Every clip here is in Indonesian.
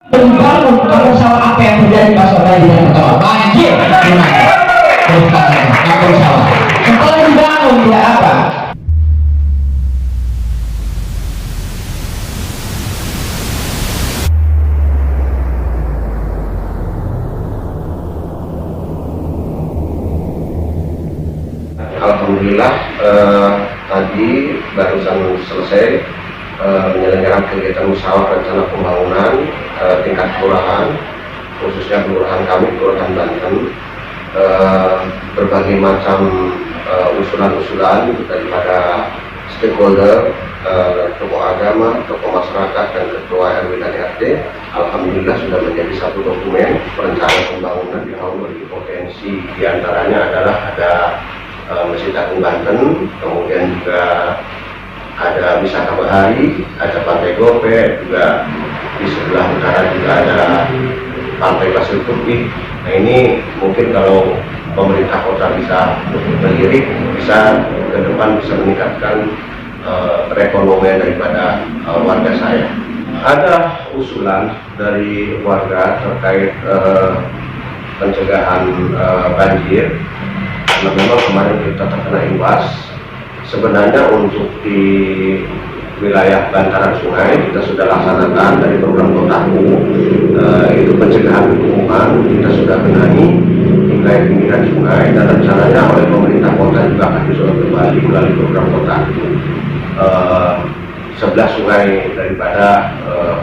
Membangun kamu salah apa yang terjadi pas orang yang pertama banjir gimana? Terus kamu salah. Setelah dibangun dia apa? Alhamdulillah tadi barusan selesai menyelenggarakan kegiatan musyawarah rencana pembangunan tingkat kelurahan, khususnya kelurahan kami, Kelurahan Banten. Berbagai macam usulan-usulan daripada stakeholder, tokoh agama, tokoh masyarakat, dan ketua RW dan RT, alhamdulillah sudah menjadi satu dokumen perencanaan pembangunan di tahun 2000. Potensi diantaranya adalah ada Masjid Agung Banten, kemudian juga ada wisata bahari, ada Pantai Gope, juga di sebelah utara juga ada Pantai Pasir Putih. Nah ini mungkin kalau pemerintah kota bisa melirik, bisa ke depan bisa meningkatkan perekonomian daripada warga saya. Ada usulan dari warga terkait pencegahan banjir, karena memang kemarin kita terkena imbas. Sebenarnya untuk di wilayah bantaran sungai kita sudah laksanakan dari program Kotaku, itu pencegahan lingkungan kita sudah benahi hingga pinggiran sungai, dan rencananya oleh pemerintah kota juga akan disusun kembali melalui program Kotaku 11 sungai daripada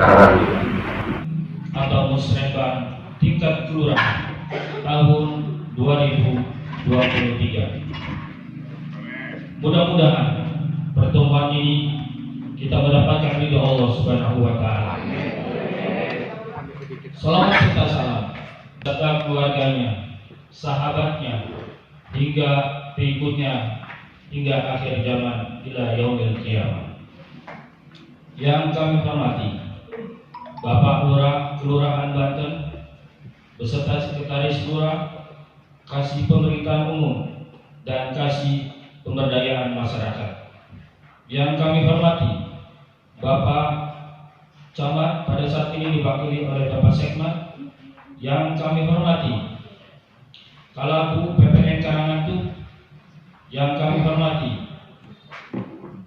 Karangan atau musrenbang tingkat kelurahan tahun 2023. Mudah-mudahan pertemuan ini kita mendapatkan ridho Allah Subhanahu wa Ta'ala. Salawat serta salam serta keluarganya, sahabatnya, hingga pengikutnya hingga akhir zaman ila yaumil qiyamah. Yang kami hormati Bapak Lurah Kelurahan Banten beserta Sekretaris Lurah, Kasih Pemerintahan Umum, dan Kasih Pemberdayaan Masyarakat. Yang kami hormati Bapak Camat pada saat ini diwakili oleh Bapak Sekmat. Yang kami hormati Kalabu PPN Karangantu. Yang kami hormati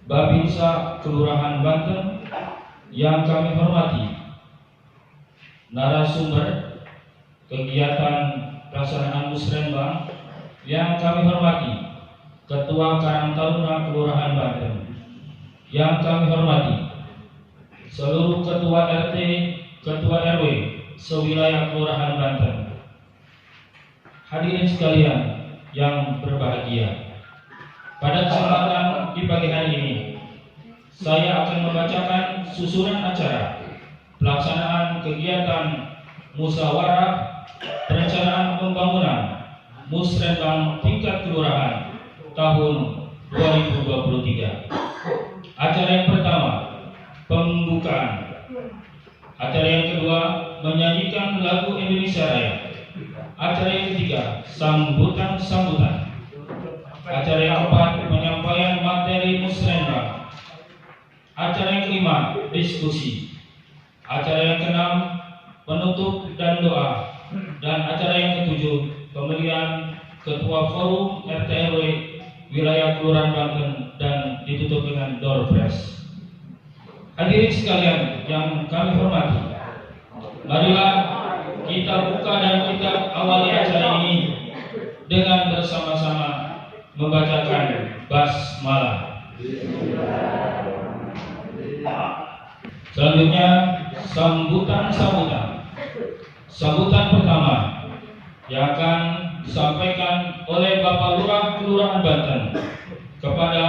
Babinsa Kelurahan Banten. Yang kami hormati narasumber kegiatan pelaksanaan musrenbang. Yang kami hormati Ketua Karang Taruna Kelurahan Banten. Yang kami hormati seluruh Ketua RT, Ketua RW sewilayah Kelurahan Banten. Hadirin sekalian yang berbahagia, pada kesempatan di pagi hari ini saya akan membacakan susunan acara pelaksanaan kegiatan musyawarah perencanaan pembangunan musrenbang tingkat kelurahan tahun 2023. Acara yang pertama, pembukaan. Acara yang kedua, menyanyikan lagu Indonesia Raya. Acara yang ketiga, sambutan-sambutan. Acara yang keempat, penyampaian materi musrenbang. Acara yang kelima, diskusi. Acara yang keenam, penutup dan doa. Dan acara yang ketujuh, pemilihan Ketua Forum RT RW wilayah Kelurahan Banten dan ditutup dengan door prize. Hadirin sekalian yang kami hormati, marilah kita buka dan kita awali acara ini dengan bersama-sama membacakan basmalah. Selanjutnya sambutan-sambutan. Sambutan pertama yang akan disampaikan oleh Bapak Lurah Kelurahan Banten kepada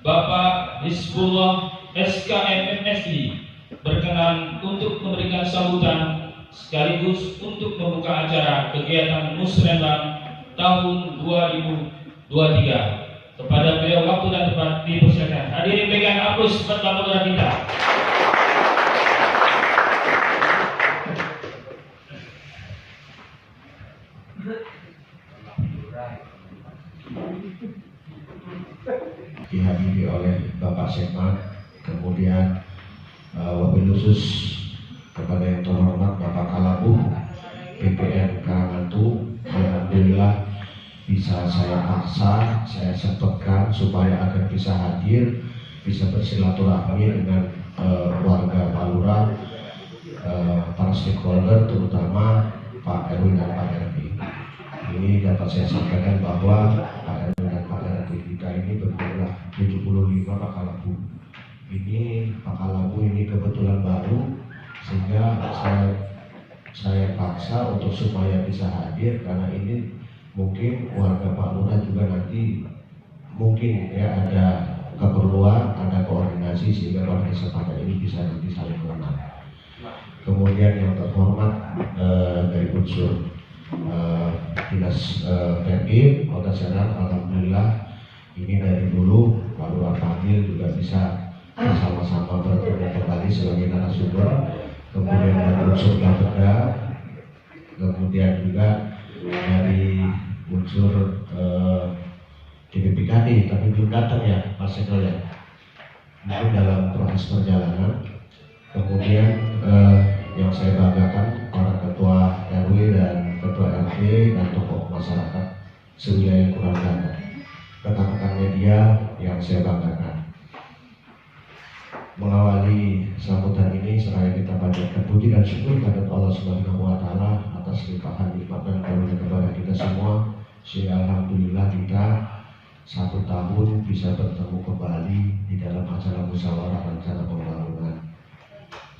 Bapak Hizbullah SKM MSI berkenan untuk memberikan sambutan sekaligus untuk membuka acara kegiatan musrenbang tahun 2023. Kepada beliau waktu dan tempat dipersilakan. Hadirin berikan aplaus buat Bapak Lurah kita. Dihadiri oleh Bapak Sekmat, kemudian wabil khusus kepada yang terhormat bisa saya paksa, saya sempatkan supaya agar bisa hadir, bisa bersilaturahmi dengan warga Palura, para stakeholder terutama Pak RW dan Pak RT. Ini dapat saya sampaikan bahwa Pak RW dan Pak RT kita ini berjumlah 75 Pak Labu. Ini Pak Labu ini kebetulan baru, sehingga saya paksa untuk supaya bisa hadir, karena ini mungkin warga Pak Lurah juga nanti mungkin ya ada keperluan, ada koordinasi sehingga pada kesempatan ini bisa nanti saling mengenal. Kemudian yang terhormat dari unsur dinas Pergib Kota Serang, alhamdulillah ini dari dulu Pak Lurah panggil juga bisa bersama-sama bertemu kembali sebagai narasumber. Kemudian dari unsur Bapeda, kemudian juga dari unsur DPPKD, tapi belum datang ya Pak Sekal ya, mungkin dalam proses perjalanan. Kemudian yang saya banggakan para ketua RW dan ketua RT dan tokoh masyarakat sewilayah Kurangana, rekan-rekan media yang saya banggakan. Mengawali sambutan ini, seraya kita panjatkan puji dan syukur kepada Allah Subhanahu wa Ta'ala atas limpahan nikmat dan karunia kepada kita semua, sehingga alhamdulillah kita 1 tahun bisa bertemu kembali di dalam acara musyawarah rencana pembangunan.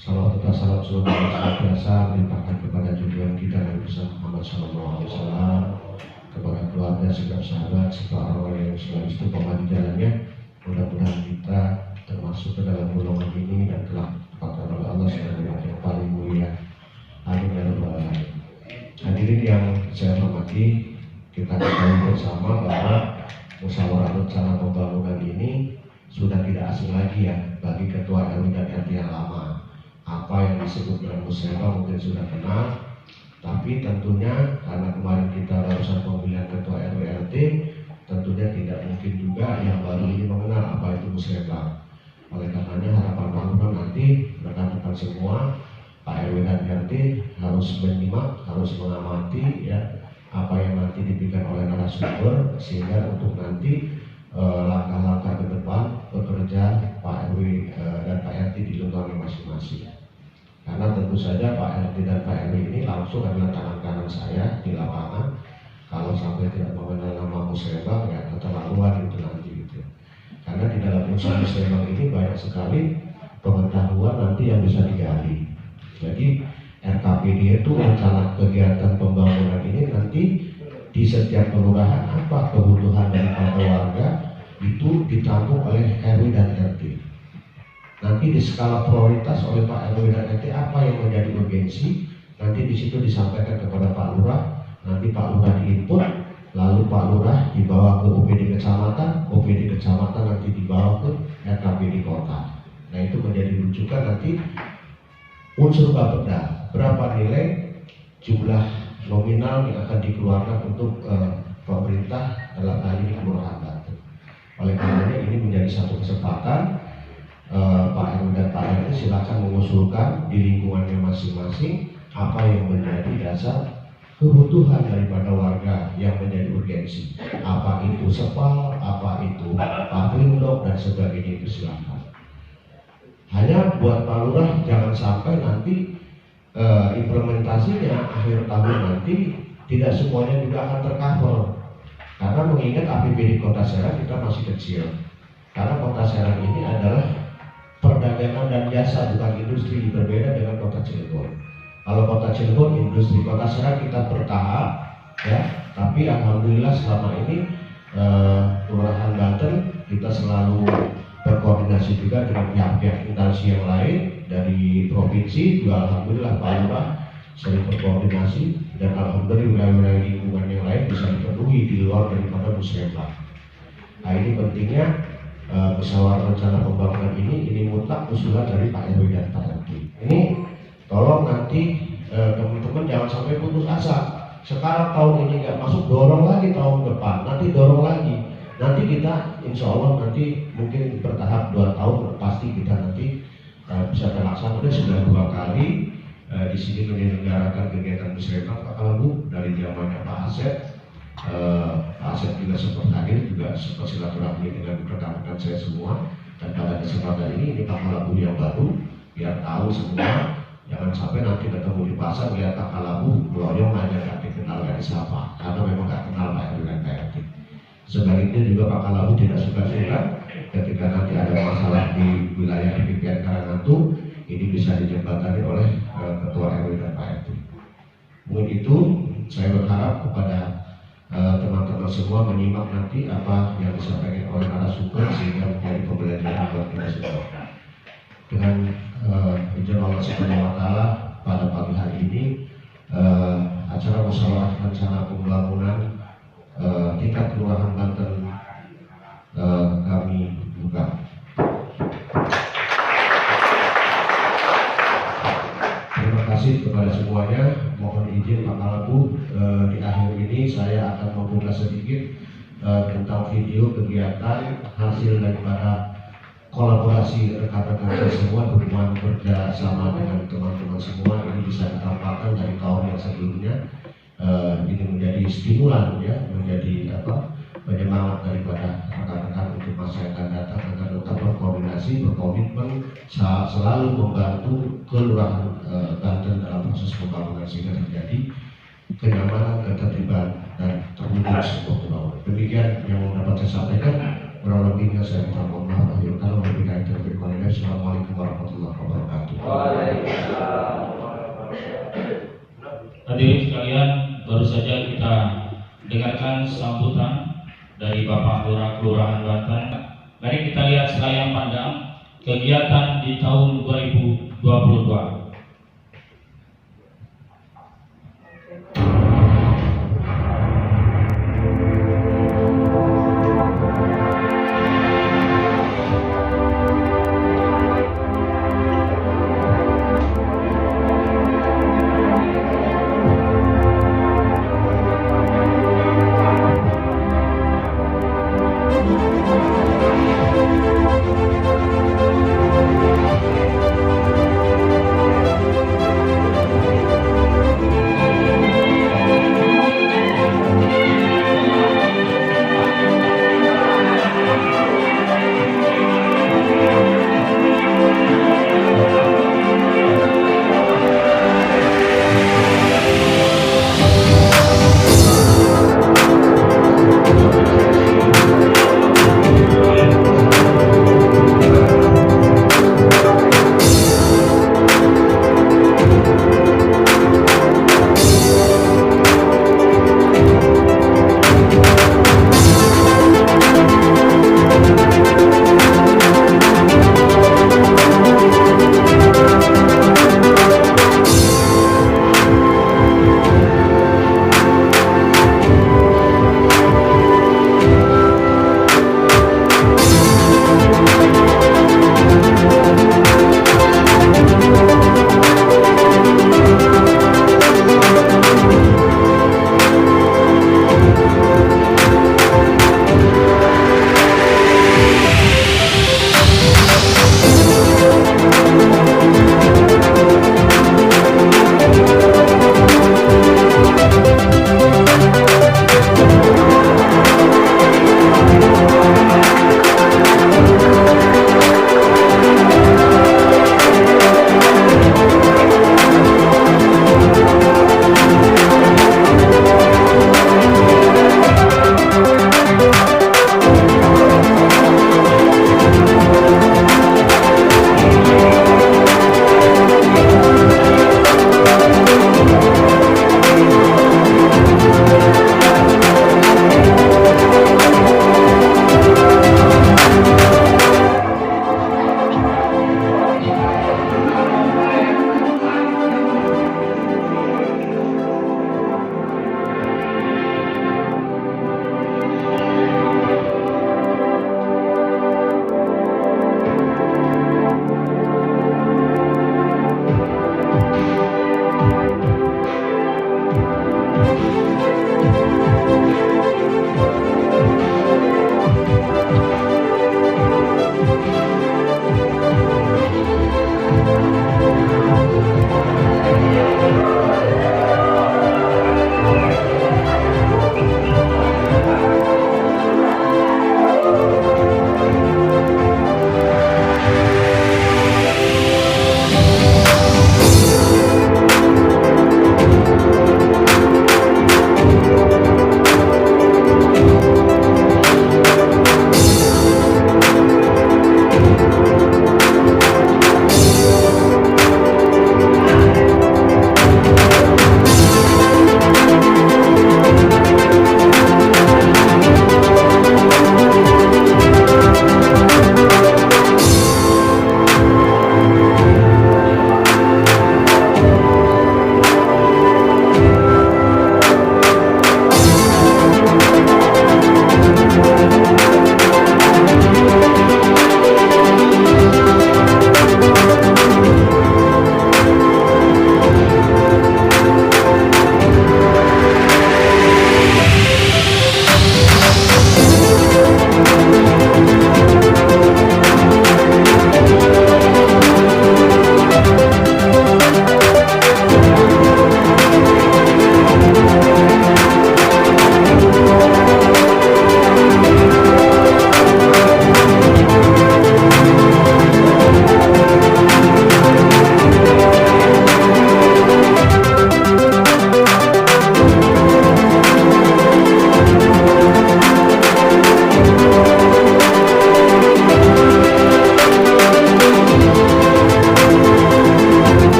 Salawat dan salam semoga biasa melimpahkan kepada junjungan kita Nabi Muhammad SAW, kepada keluarga, segala sahabat, serta orang-orang yang selalu istiqomah di jalannya. Mudah-mudahan kita termasuk ke dalam golongan ini dan telah dipatahkan oleh Allah sebagai yang paling mulia. Amin ya rabbal alamin. Hadirin yang saya hormati, kita ketahui bersama bahwa musyawarah rencana pembangunan ini sudah tidak asing lagi ya bagi ketua RW dan RT yang lama. Apa yang disebut dengan musyawarah mungkin sudah kenal, tapi tentunya karena kemarin kita barusan pemilihan ketua RW RT, tentunya tidak mungkin juga yang baru ini mengenal apa itu musyawarah. Oleh karenanya harapan bangunan nanti rekan-rekan semua Pak RW dan RT harus menyimak, harus mengamati ya apa yang nanti diberikan oleh narasumber, sehingga untuk nanti langkah-langkah ke depan bekerja Pak RW dan Pak RT di lingkungan masing-masing. Karena tentu saja Pak RT dan Pak RW ini langsung adalah tangan kanan saya di lapangan. Kalau sampai tidak mengenal nama musyawarah ya keterlaluan itu nanti gitu. Karena di dalam unsur musyawarah ini banyak sekali pengetahuan nanti yang bisa digali. Jadi RKPD itu rencana kegiatan pembangunan ini nanti di setiap kelurahan apa kebutuhan dari warga itu ditampung oleh RW dan RT. Nanti di skala prioritas oleh Pak RW dan RT apa yang menjadi urgensi, nanti di situ disampaikan kepada Pak Lurah, nanti Pak Lurah diinput, lalu Pak Lurah dibawa ke OPD kecamatan, OPD kecamatan nanti dibawa ke RKPD kota. Nah itu menjadi rujukan nanti unsur Bapeda, berapa nilai jumlah nominal yang akan dikeluarkan untuk pemerintah dalam hal ini Kelurahan Batu. Oleh karenanya ini menjadi satu kesempatan Pak RW dan Pak RT silakan mengusulkan di lingkungannya masing-masing apa yang menjadi dasar kebutuhan daripada warga yang menjadi urgensi. Apa itu sepal, apa itu paklindok dan sebagainya, itu silakan. Hanya buat Pak Lurah jangan sampai nanti implementasinya akhir tahun nanti tidak semuanya juga akan tercover. Karena mengingat APBD Kota Serang kita masih kecil. Karena Kota Serang ini adalah perdagangan dan jasa, bukan industri, berbeda dengan Kota Cilegon. Kalau Kota Cilegon industri, Kota Serang kita bertahap ya, tapi alhamdulillah selama ini Kelurahan Banten kita selalu berkoordinasi juga dengan pihak-pihak instansi yang lain dari provinsi juga. Alhamdulillah Pak Lurah sering berkoordinasi dan alhamdulillah wilayah-wilayah lingkungan yang lain bisa dipenuhi di luar daripada musyawarah. Nah ini pentingnya musyawarah rencana pembangunan ini mutlak usulan dari Pak RW dan Pak RT. Ini tolong nanti teman-teman jangan sampai putus asa. Sekarang tahun ini nggak masuk, dorong lagi tahun depan, nanti dorong lagi. Nanti kita insya Allah nanti mungkin bertahap 2 tahun pasti kita nanti bisa terlaksana. Sudah 2 kali di sini menyelenggarakan kegiatan musyawarah Pak Labu dari zamannya Pak Asep, Pak Asep juga sempat hadir, juga sempat silaturahmi dengan rekan-rekan saya semua. Dan pada kesempatan ini kakak labu yang baru, biar tahu semua, jangan sampai nanti ketemu di pasar lihat kakak labu meloyong aja gak dikenal, gak disapa, karena memang gak kenal Pak RW dan Pak RT. Sebaliknya juga kakak labu tidak suka-suka ketika nanti ada masalah di wilayah PPN Karangantu, ini bisa dijembatani oleh Ketua RW dan Pak RT. Mungkin itu saya berharap kepada teman-teman semua menyimak nanti apa yang disampaikan oleh narasumber sehingga menjadi pembelajaran buat kita semua. Dengan izin Allah Subhanahu wa Ta'ala, pada pagi hari ini acara musyawarah rencana pembangunan tingkat kelurahan Banten kami buka. Terima kasih kepada semuanya. Mohon izin Pak Kalabu, di akhir ini saya akan membuka sedikit tentang video kegiatan hasil daripada kolaborasi rekan-rekan saya semua, hubungan bersama dengan teman-teman semua. Ini bisa ditampakkan dari tahun yang sebelumnya. Ini menjadi stimulan ya, menjadi penyemangat daripada rekan-rekan untuk masa yang akan datang agar tetap berkoordinasi, berkomitmen selalu membantu kelurahan Banten dalam proses pembangunan sehingga terjadi kenyamanan, ketertiban dan terwujud sebuah pembangunan. Demikian yang dapat saya sampaikan. Kurang lebihnya saya minta mohon maaf. Kalau berbicara terlebih dahulu, Assalamualaikum warahmatullahi wabarakatuh. Hadirin sekalian, baru saja kita dengarkan sambutan dari Bapak Lurah Kelurahan Banten. Mari kita lihat selayang pandang kegiatan di tahun 2022.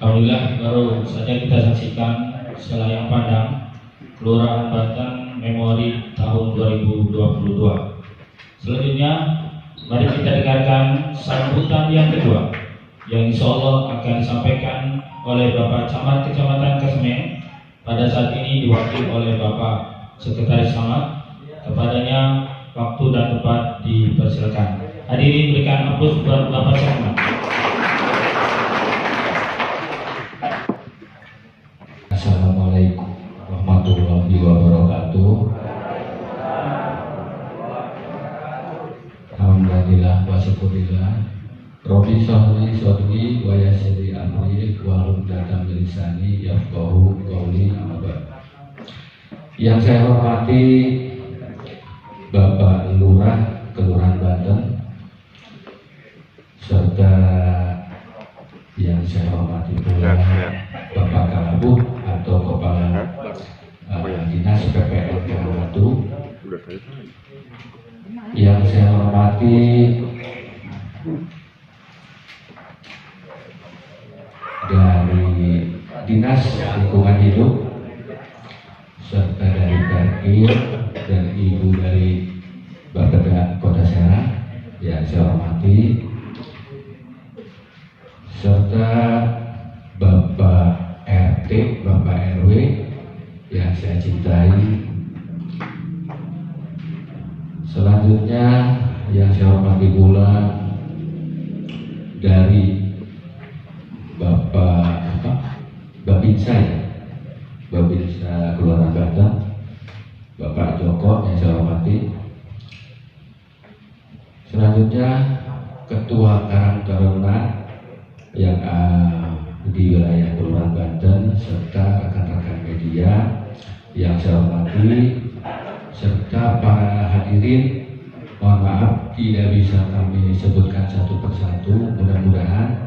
Alhamdulillah baru saja kita saksikan selayang pandang Kelurahan Banten Memori tahun 2022. Selanjutnya mari kita dengarkan sambutan yang kedua yang insya Allah akan disampaikan oleh Bapak Camat Kecamatan Kesemen, pada saat ini diwakili oleh Bapak Sekretaris Camat. Kepadanya waktu dan tempat dipersilakan. Hadirin berikan aplaus buat Bapak Camat. Assalamualaikum warahmatullahi wabarakatuh. Alhamdulillah wa syukurillah. Rabbi sholli sholli wa yassiri amri wa hlul 'uqdatam min lisani yafqahu qawli, amma ba'd. Yang saya hormati Bapak Lurah Kelurahan Banten, serta yang saya hormati pula Bapak Kalabuh atau Kepala Dinas PPN Kalimantan, yang saya hormati dari Dinas Lingkungan Hidup, serta dari Parkir dan Ibu dari Bapeda Kota Serang yang saya hormati, serta Bapak RT, Bapak RW yang saya cintai. Selanjutnya yang saya hormati pula dari Bapak Babinsa Kelurahan Banten, Bapak Joko yang saya hormati. Selanjutnya Ketua Karang Taruna yang di wilayah Kelurahan Banten, serta rekan-rekan media yang saya hormati, serta para hadirin. Mohon maaf tidak bisa kami sebutkan satu persatu. Mudah-mudahan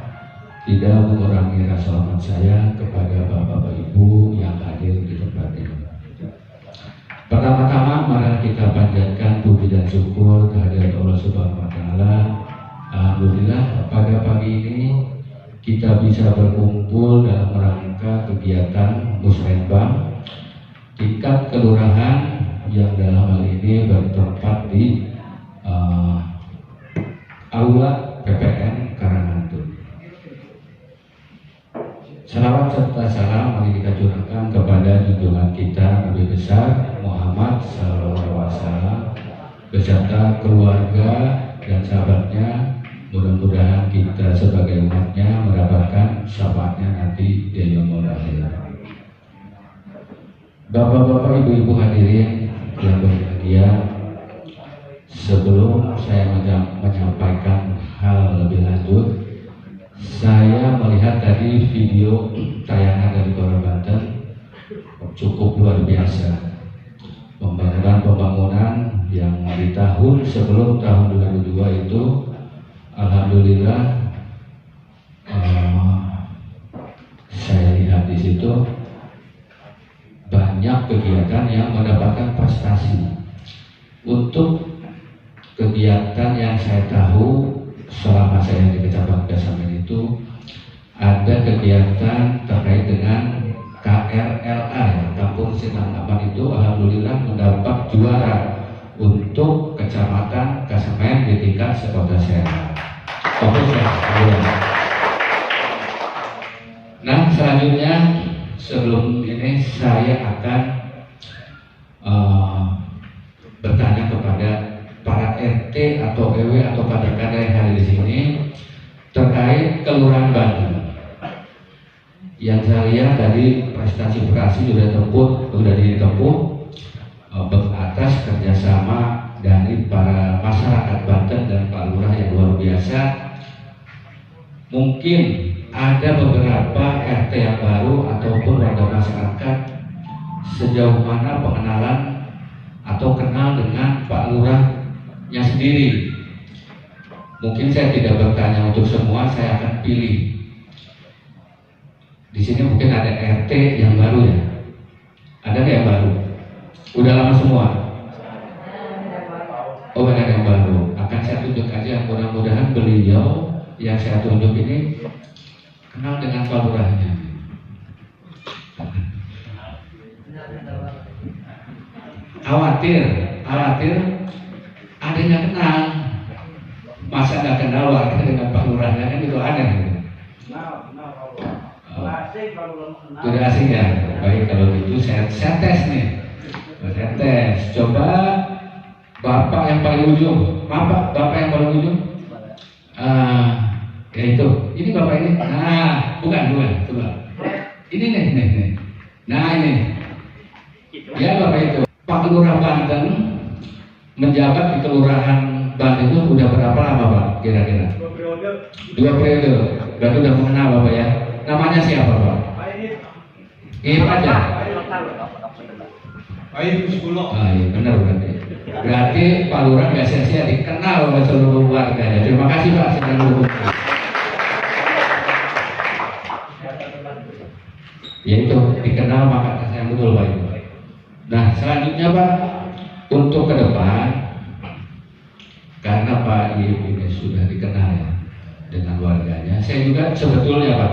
tidak mengurangi rasa hormat saya kepada Bapak Ibu yang hadir di tempat ini. Pertama-tama mari kita panjatkan puji dan syukur kehadirat Allah Subhanahu wa taala. Alhamdulillah pada pagi ini kita bisa berkumpul dalam rangka kegiatan musrenbang tingkat kelurahan yang dalam hal ini bertempat di Aula PPN Karangantun. Salawat serta salam mari kita curahkan kepada junjungan kita Nabi besar Muhammad SAW beserta keluarga dan sahabatnya. Mudah-mudahan kita sebagai umatnya mendapatkan syafaatnya nanti di yaumul akhir. Bapak-bapak, ibu-ibu hadirin yang berbahagia, sebelum saya menyampaikan hal lebih lanjut, saya melihat tadi video tayangan dari Kelurahan Banten cukup luar biasa. Pembangunan yang di tahun sebelum tahun 2002 itu, alhamdulillah saya lihat di situ banyak kegiatan yang mendapatkan prestasi. Untuk kegiatan yang saya tahu selama saya di Kecamatan Kesemen itu ada kegiatan terkait dengan KRLA, Kampung Sinangkapan itu alhamdulillah mendapat juara untuk Kecamatan Kesemen di tingkat sekota Serang. Oke, nah selanjutnya sebelum ini saya akan bertanya kepada para RT atau RW atau kader-kader yang hadir di sini terkait Kelurahan Banten. Yang saya lihat dari prestasi sudah ditempuh atas kerjasama dari para masyarakat Banten dan Pak Lurah yang luar biasa. Mungkin ada beberapa RT yang baru ataupun warga masyarakat sejauh mana pengenalan atau kenal dengan Pak Lurahnya sendiri. Mungkin saya tidak bertanya untuk semua, saya akan pilih. Di sini mungkin ada RT yang baru ya? Ada nggak yang baru? Udah lama semua? Oh, ada yang baru. Akan saya tunjuk aja, mudah-mudahan beliau yang saya tunjuk ini kenal dengan Pak Lurahnya. Khawatir adanya kenal, masa nggak kenal warga dengan Pak Lurahnya, kan itu aneh. Tidak asing ya. Baik, kalau gitu saya tes nih. Saya tes. Coba bapak yang paling ujung. Bapak yang paling ujung. Ya itu. Ini bapak ini. Nah, bukan. Coba. Ini nih. Nah ini. Ya bapak itu. Pak Lurah Banten menjabat di Kelurahan Banten itu udah berapa lama Pak? Kira-kira? 2 periode. Berarti udah mengenal Bapak ya. Namanya siapa Pak? Iya aja. Ayo sepuluh. Iya benar berarti. Berarti Pak Lurah nggak sia-sia dikenal oleh seluruh warga ya. Terima kasih Pak sudah mendukung. Ya itu dikenal maka saya betul Pak itu. Nah selanjutnya Pak, untuk ke depan karena Pak ini sudah dikenal ya dengan warganya, saya juga sebetulnya Pak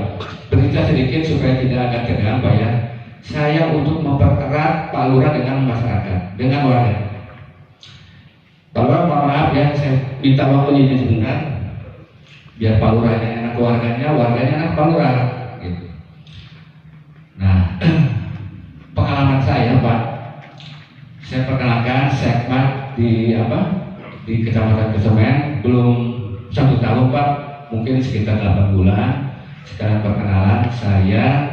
bercerita sedikit supaya tidak agak tegang Pak ya. Saya untuk mempererat Pak Lurah dengan masyarakat, dengan warga. Bapak maaf ya, saya minta waktunya ini sebentar biar Pak Lurahnya enak ke warganya enak Pak Lurah gitu. Nah pengalaman saya Pak, saya perkenalkan Sekmat di Kecamatan Kesemen belum 1 tahun Pak, mungkin sekitar 8 bulan. Sekarang perkenalan, saya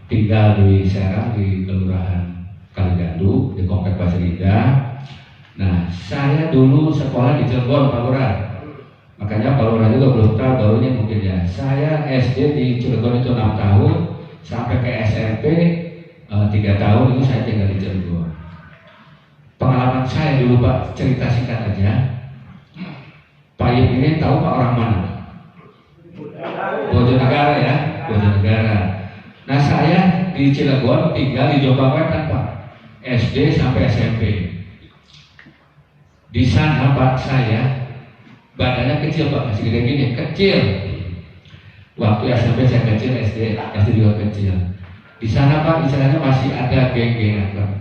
tinggal di Serang di Kelurahan Kaligandu di Komplek Pasir Indah. Nah saya dulu sekolah di Cilegon Pak Lurah, makanya Pak Lurah juga belum tahu barunya mungkin ya. Saya SD di Cilegon itu 6 tahun sampai ke SMP 3 tahun itu saya tinggal di Cilegon. Pengalaman saya dulu Pak, cerita singkat aja. Pak Yip ini tahu Pak orang mana? Bojonegara ya, Bojonegara. Nah saya di Cilegon tinggal di Jombang Wetan Pak, SD sampai SMP. Di sana Pak saya badannya kecil Pak, masih gede gini, kecil. Waktu SMP saya kecil, SD juga kecil. Di sana Pak istilahnya masih ada geng-gengan Pak.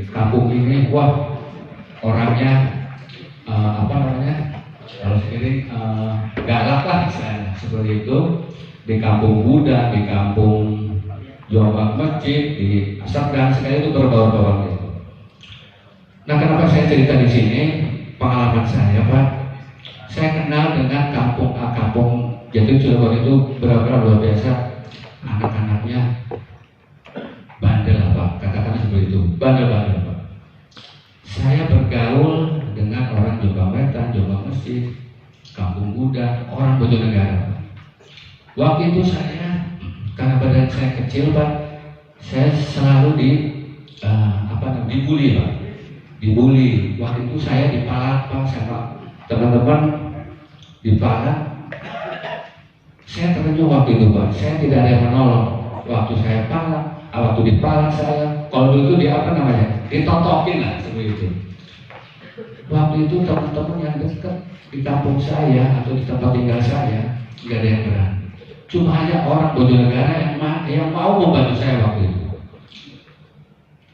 Kampung ini wah orangnya kalau sendiri galak lah misalnya seperti itu. Di kampung Buddha, di kampung Jombang Masjid, di Serdang sekali itu berbaur-baur gitu. Nah kenapa saya cerita di sini pengalaman saya Pak? Saya kenal dengan kampung Jati Cilegon itu benar-benar luar biasa. Anak-anaknya bandel lah Pak, katakanlah seperti itu, bandel-bandel Pak. Saya bergaul dengan orang Jombang Wetan, Jombang Masjid, Kampung Buddha, orang Bojonegara. Waktu itu saya, karena badan saya kecil Pak, saya selalu dibully Pak, dibully. Waktu itu saya dipalak Pak sama teman-teman, dipalak. Saya terkejut waktu itu Pak, saya tidak ada yang menolong. Waktu saya palak, waktu dipalak saya, kalau dulu itu ditotokin lah seperti itu. Waktu itu teman-teman yang dekat di kampung saya atau di tempat tinggal saya nggak ada yang berani. Cuma hanya orang Bojonegara yang mau membantu saya waktu itu.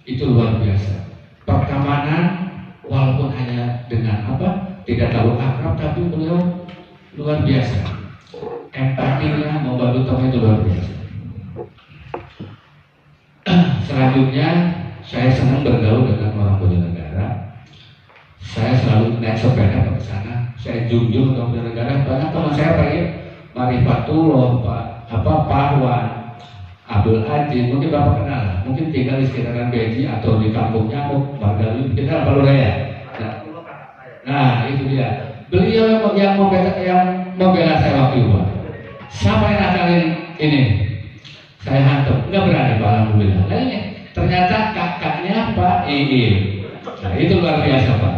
Itu luar biasa. Pertemanan walaupun hanya dengan tidak terlalu akrab, tapi beliau luar biasa. Empatinya membantu teman itu luar biasa. Selanjutnya saya senang bergaul dengan orang Bojonegara. Saya selalu naik sepeda ke sana. Saya junjung ke Bojonegara. Banyak teman saya Pak Marifatullah, Pak Wan, Abdul Aziz, mungkin Bapak kenal, mungkin tinggal di sekitaran Beji atau di kampung Nyamuk, Margalu, kita Pak Lurah ya. Nah itu dia. Beliau yang membela saya waktu itu Pak. Siapa yang nakalin ini? Saya hantam, nggak berani Pak, alhamdulillah. Nah ini ternyata kakaknya Pak Iim. Nah itu luar biasa Pak.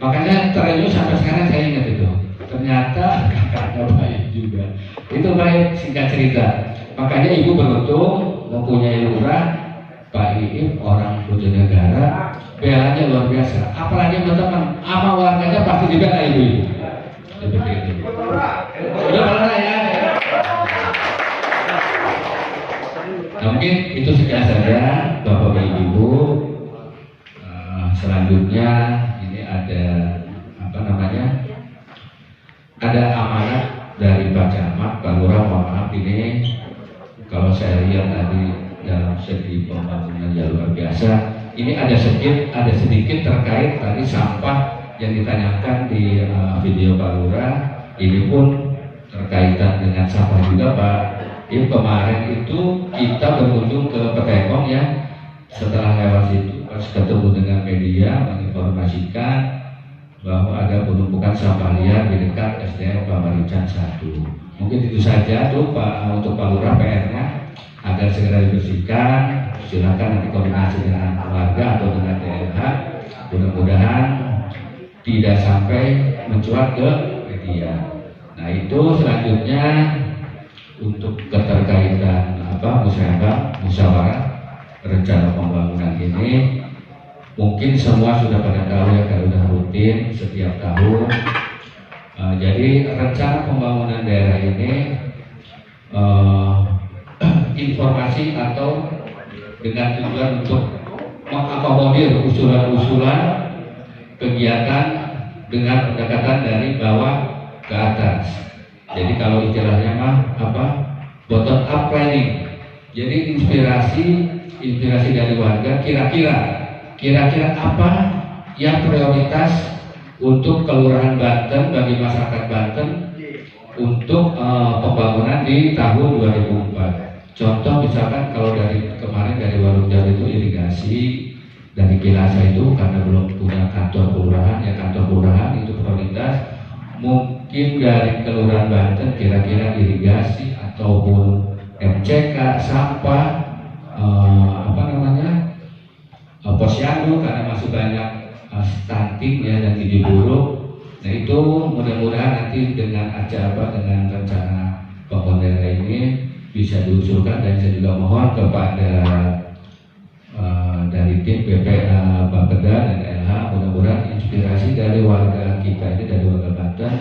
Makanya terus sampai sekarang saya ingat itu. Ternyata kakaknya baik juga. Itu baik, singkat cerita. Makanya ibu beruntung mempunyai lurah Pak Iim, orang Bojonegara, belanya luar biasa. Apalagi teman, sama warganya pasti dibela ibu. Seperti itu. Udah malah ya. Nah, mungkin itu sekian saja Bapak Ibu. Selanjutnya ini ada apa namanya? Ada amanat dari Pak Camat, Pak Lurah, mohon maaf ini kalau saya lihat tadi dalam segi pembangunan yang luar biasa. Ini ada sedikit terkait tadi sampah yang ditanyakan di video Pak Lurah. Ini pun terkaitan dengan sampah juga Pak. Ini kemarin itu kita berkunjung ke Petekong ya. Setelah lewat situ pas ketemu dengan media menginformasikan bahwa ada penumpukan sampah liar di dekat SDN Pak Marican 1. Mungkin itu saja tuh Pak untuk Pak Lurah PR-nya agar segera dibersihkan. Silakan nanti koordinasi dengan keluarga atau dengan DLH. Mudah-mudahan tidak sampai mencuat ke media. Nah itu selanjutnya untuk keterkaitan musyawarah rencana pembangunan ini. Mungkin semua sudah pada tahu ya, kalau sudah rutin setiap tahun. Jadi rencana pembangunan daerah ini informasi atau dengan tujuan untuk mengakomodir usulan-usulan kegiatan dengan pendekatan dari bawah ke atas. Jadi kalau istilahnya bottom up planning. Jadi inspirasi dari warga kira-kira apa yang prioritas untuk Kelurahan Banten bagi masyarakat Banten untuk pembangunan di tahun 2004. Contoh misalkan kalau dari kemarin dari Warung Jauh itu irigasi, dari Kilasa itu karena belum punya kantor kelurahan, ya kantor kelurahan itu prioritas. Mungkin dari Kelurahan Banten kira-kira irigasi ataupun MCK, sampah, posyandu karena masih banyak stunting ya dan gizi buruk. Nah itu mudah-mudahan nanti dengan dengan rencana pembangunan daerah ini bisa diusulkan, dan saya juga mohon kepada dari tim Bapeda dan LH, mudah-mudahan inspirasi dari warga kita ini, dari warga Banten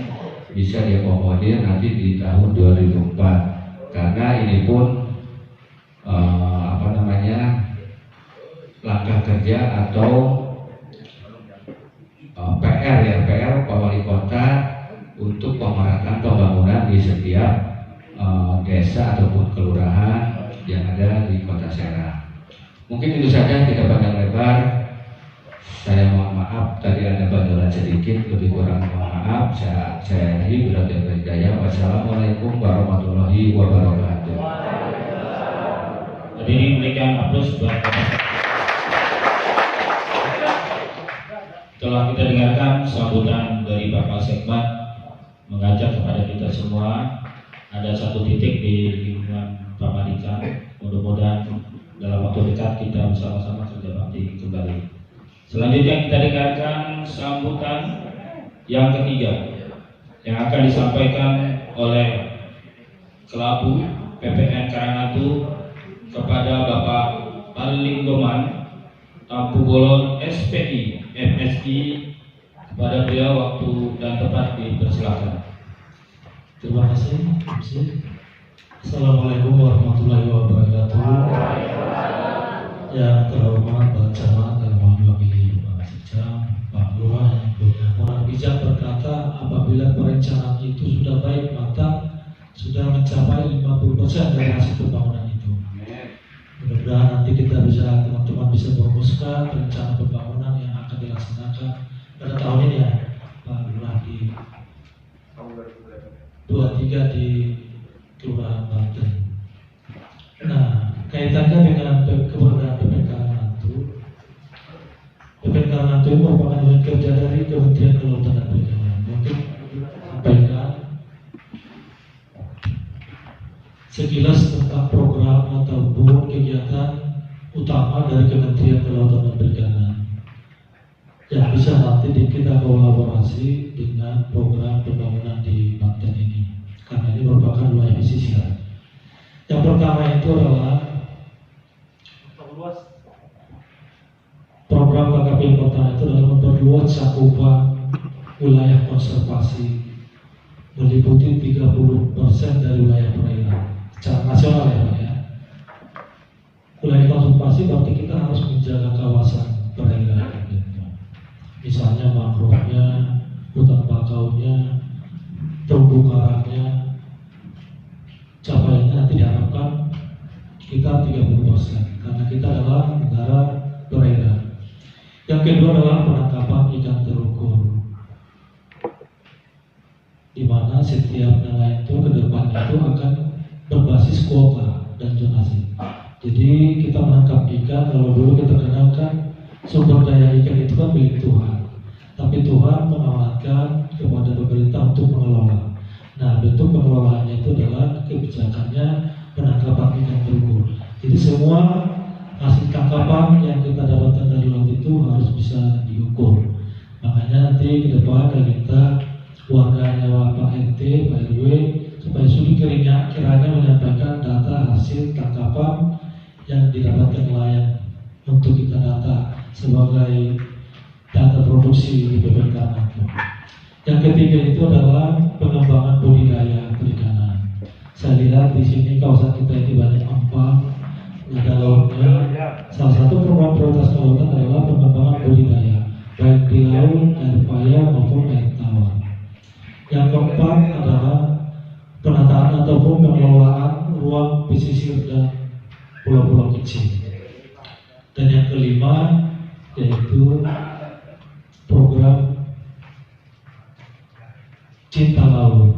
bisa diakomodir nanti di tahun 2004, karena ini pun langkah kerja atau PR Pak Wali Kota untuk pemerataan pembangunan di setiap desa ataupun kelurahan yang ada di Kota Serang. Mungkin itu saja, tidak panjang lebar. Saya mohon maaf tadi ada bandolan sedikit, lebih kurang mohon maaf. Saya Bila Hidayah. Wassalamualaikum warahmatullahi wabarakatuh. Hadirin berikan aplaus buat telah kita dengarkan sambutan dari Bapak Sekmat mengajak kepada kita semua ada satu titik di lingkungan Pak Marican. Mudah-mudahan dalam waktu dekat kita bersama-sama kerja bakti kembali. Selanjutnya kita dengarkan sambutan yang ketiga yang akan disampaikan oleh Kelabu PPN Karangatu kepada Bapak Palinggoman Tampu Bolon SPI MSI. Kepada beliau waktu dan tempat dipersilakan. Terima kasih. Assalamualaikum warahmatullahi wabarakatuh. Yang terhormat Pak Camat dan mewakili Pak Sekjam, Pak Lurah yang punya orang bijak berkata, apabila perencanaan itu sudah baik maka sudah mencapai 50% dari hasil pembangunan itu. Mudah-mudahan nanti teman-teman bisa merumuskan rencana pembangunan yang akan dilaksanakan pada tahun ini ya Pak Lurah, di 23 di Kelurahan Banten. Nah, kaitannya dengan keberadaan PPN Karangatu. PPN Karangatu merupakan unit kerja dari Kementerian Kelautan dan Perikanan. Untuk sampaikan sekilas tentang program ataupun kegiatan utama dari Kementerian Kelautan dan Perikanan yang bisa nanti kita kolaborasi dengan program pembangunan di Banten ini, karena ini merupakan wilayah pesisir. Yang pertama itu adalah program KKP yang pertama itu adalah memperluas cakupan wilayah konservasi meliputi 30% dari wilayah perairan secara nasional ya. Wilayah konservasi berarti kita harus menjaga kawasan perairan. Misalnya mangrove-nya, hutan bakaunya, terumbu karangnya, capaiannya nanti diharapkan kita 30% karena kita adalah negara perairan. Yang kedua adalah penangkapan ikan terukur, di mana setiap nelayan itu ke depannya itu akan berbasis kuota dan zonasi. Jadi kita menangkap ikan, kalau dulu kita kenalkan sumber daya ikan itu kan milik Tuhan, tapi Tuhan mengamanatkan kepada pemerintah untuk mengelola. Nah, bentuk pengelolaannya itu adalah kebijakannya penangkapan ikan terukur. Jadi semua hasil tangkapan yang kita dapatkan dari laut itu harus bisa diukur. Makanya nanti ke depan kita warganya Pak RT, Pak RW, supaya sudah kiranya menyampaikan data hasil tangkapan yang didapatkan nelayan untuk kita data sebagai data produksi di BPK. Yang ketiga itu adalah pengembangan budidaya perikanan. Saya lihat di sini kawasan kita ini banyak ampang, ada lautnya. Salah satu program prioritas kelautan adalah pengembangan budidaya, baik di laut, air paya maupun air tawar. Yang keempat adalah penataan ataupun pengelolaan ruang pesisir dan pulau-pulau kecil. Dan yang kelima yaitu program Cinta Laut.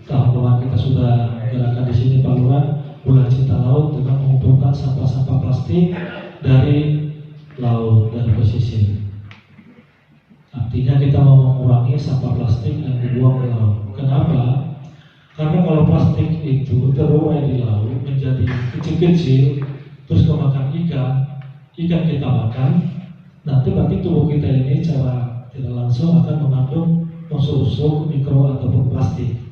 Tahun lalu kita sudah gerakan di sini Pak Lurah, bulan Cinta Laut dengan mengumpulkan sampah-sampah plastik dari laut dan pesisir. Artinya kita mau mengurangi sampah plastik yang dibuang ke laut. Kenapa? Karena kalau plastik itu terurai di laut menjadi kecil-kecil, terus kemakan ikan kita makan, nanti berarti tubuh kita ini secara tidak langsung akan mengandung unsur-unsur mikro ataupun plastik.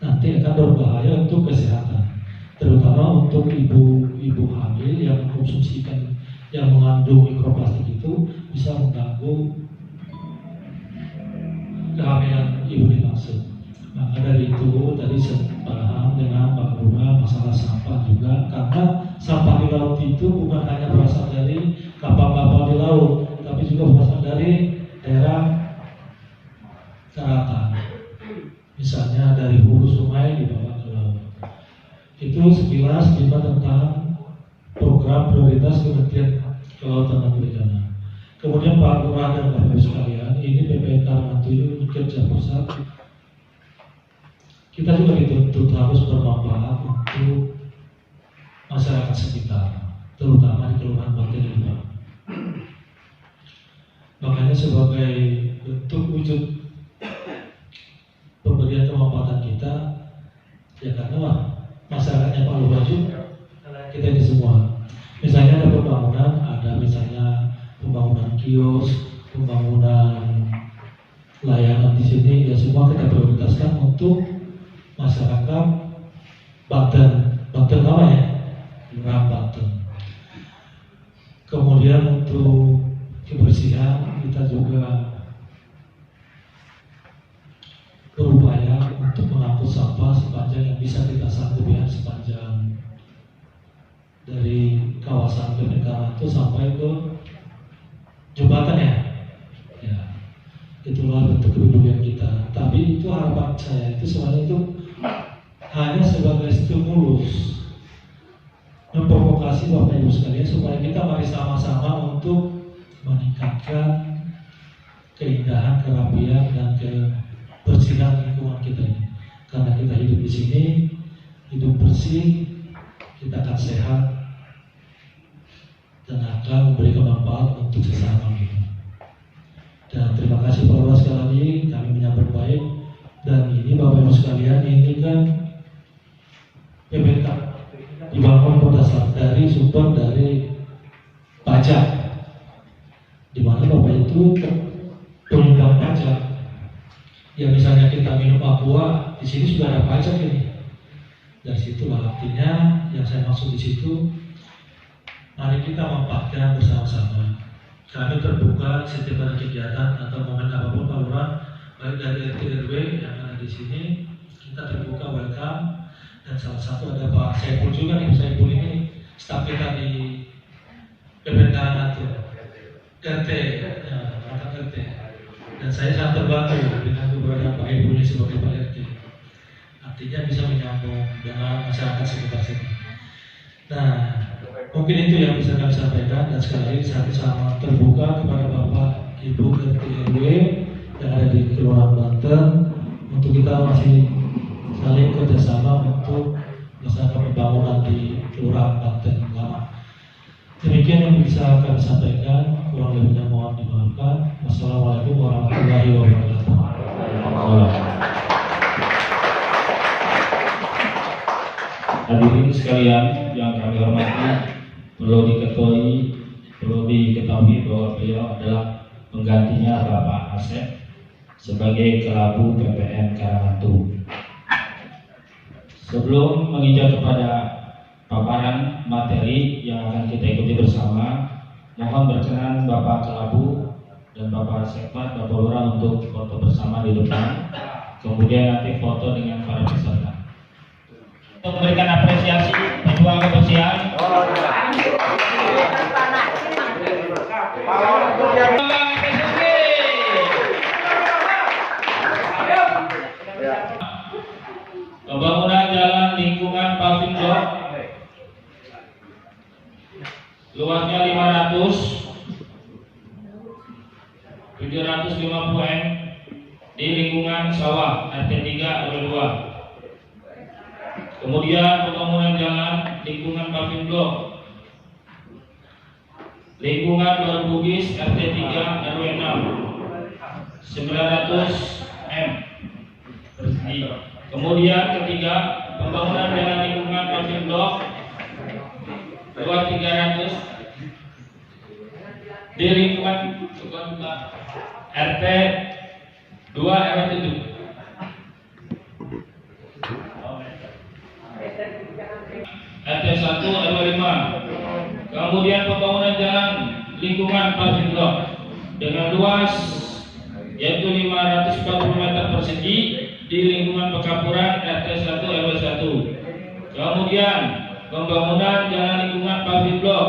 Nanti akan berbahaya untuk kesehatan, terutama untuk ibu hamil yang mengkonsumsi ikan yang mengandung mikroplastik itu bisa mengganggu kehamilan ibu dimaksud. Maka dari itu tadi saya paham dengan Pak Lurah masalah sampah juga, karena sampah di laut itu bukan hanya berasal dari kapal-kapal di laut, tapi juga berasal dari daerah daratan. Misalnya dari hulu sungai dibawa ke laut. Itu sekilas kita tentang program prioritas Kementerian Kelautan dan Perikanan. Kemudian Pak Lurah dan Bapak Ibu sekalian, ini BPK Mantulu Kerja Pusat. Kita juga dituntut harus bermanfaat untuk masyarakat sekitar, terutama di Kelurahan Banten 5. Makanya sebagai bentuk wujud pemberian kemanfaatan kita, ya karena masyarakatnya Pak Lurah juga, kita ini semua. Misalnya ada pembangunan, ada misalnya pembangunan kios, pembangunan layanan di sini, ya semua kita prioritaskan untuk masyarakat Banten namanya, Kelurahan Banten. Kemudian untuk kebersihan kita juga berupaya untuk mengangkut sampah sepanjang yang bisa kita sanggup, ya, sepanjang dari kawasan BPK itu sampai ke jembatan, ya, itulah bentuk kepedulian kita. Tapi itu harapan saya itu sebenarnya itu hanya sebagai stimulus, memprovokasi Bapak Ibu sekalian supaya kita mari sama-sama untuk meningkatkan keindahan, kerapian dan kebersihan lingkungan kita ini. Karena kita hidup di sini, hidup bersih, kita akan sehat dan akan memberikan manfaat untuk sesama kita. Dan terima kasih Pak Lurah sekali lagi, kami menyambut baik. Dan ini Bapak Ibu sekalian, ini kan PPK dibangun berdasar dari sumber dari pajak, di mana Bapak itu penyumbang pajak. Ya misalnya kita minum aqua, di sini sudah ada pajak ini. Dari situlah artinya yang saya maksud di situ, mari kita manfaatkan bersama-sama. Kami terbuka setiap ada kegiatan atau momen apapun Pak Lurah, baik dari RT RW yang ada di sini, kita terbuka welcome. Dan salah satu ada Pak Saiful juga nih, Saiful ini staf kita di pemerintahan itu RT, ya, rapat RT. Dan saya sangat terbantu dengan keberadaan Pak Ibu ini sebagai Pak RT. Artinya bisa menyambung dengan masyarakat sekitar sini. Nah, mungkin itu yang bisa kami sampaikan, dan sekali lagi saya sangat terbuka kepada Bapak Ibu RT RW yang ada di Kelurahan Banten untuk kita masih saling kerjasama untuk bersama pembangunan di Kelurahan Banten Lama. Demikian yang bisa kami sampaikan, kurang lebihnya mohon dimaafkan. Wassalamualaikum warahmatullahi wabarakatuh. Hadirin sekalian yang kami hormati, perlu diketahui bahwa beliau adalah penggantinya Bapak Asep sebagai Kelabu PPN Karangantu. Sebelum menginjak kepada paparan materi yang akan kita ikuti bersama, mohon berkenan Bapak Kelabu dan Bapak Sekmat, Bapak Lurah untuk foto bersama di depan, kemudian nanti foto dengan para peserta. Untuk memberikan apresiasi pejuang kebersihan. Pembangunan jalan lingkungan paving block luasnya 750 m di lingkungan sawah RT 3 RW 2. Kemudian pembangunan jalan lingkungan paving block lingkungan Baru Bugis RT 3 RW 6 900 m persegi. Kemudian ketiga, pembangunan jalan lingkungan paving block luas 300 di lingkungan RT 2 RW 7. RT 1 RW 5. Kemudian pembangunan jalan lingkungan paving block dengan luas yaitu 540 meter persegi di lingkungan Pekapuran RT 1 RW 1. Kemudian pembangunan jalan lingkungan paving block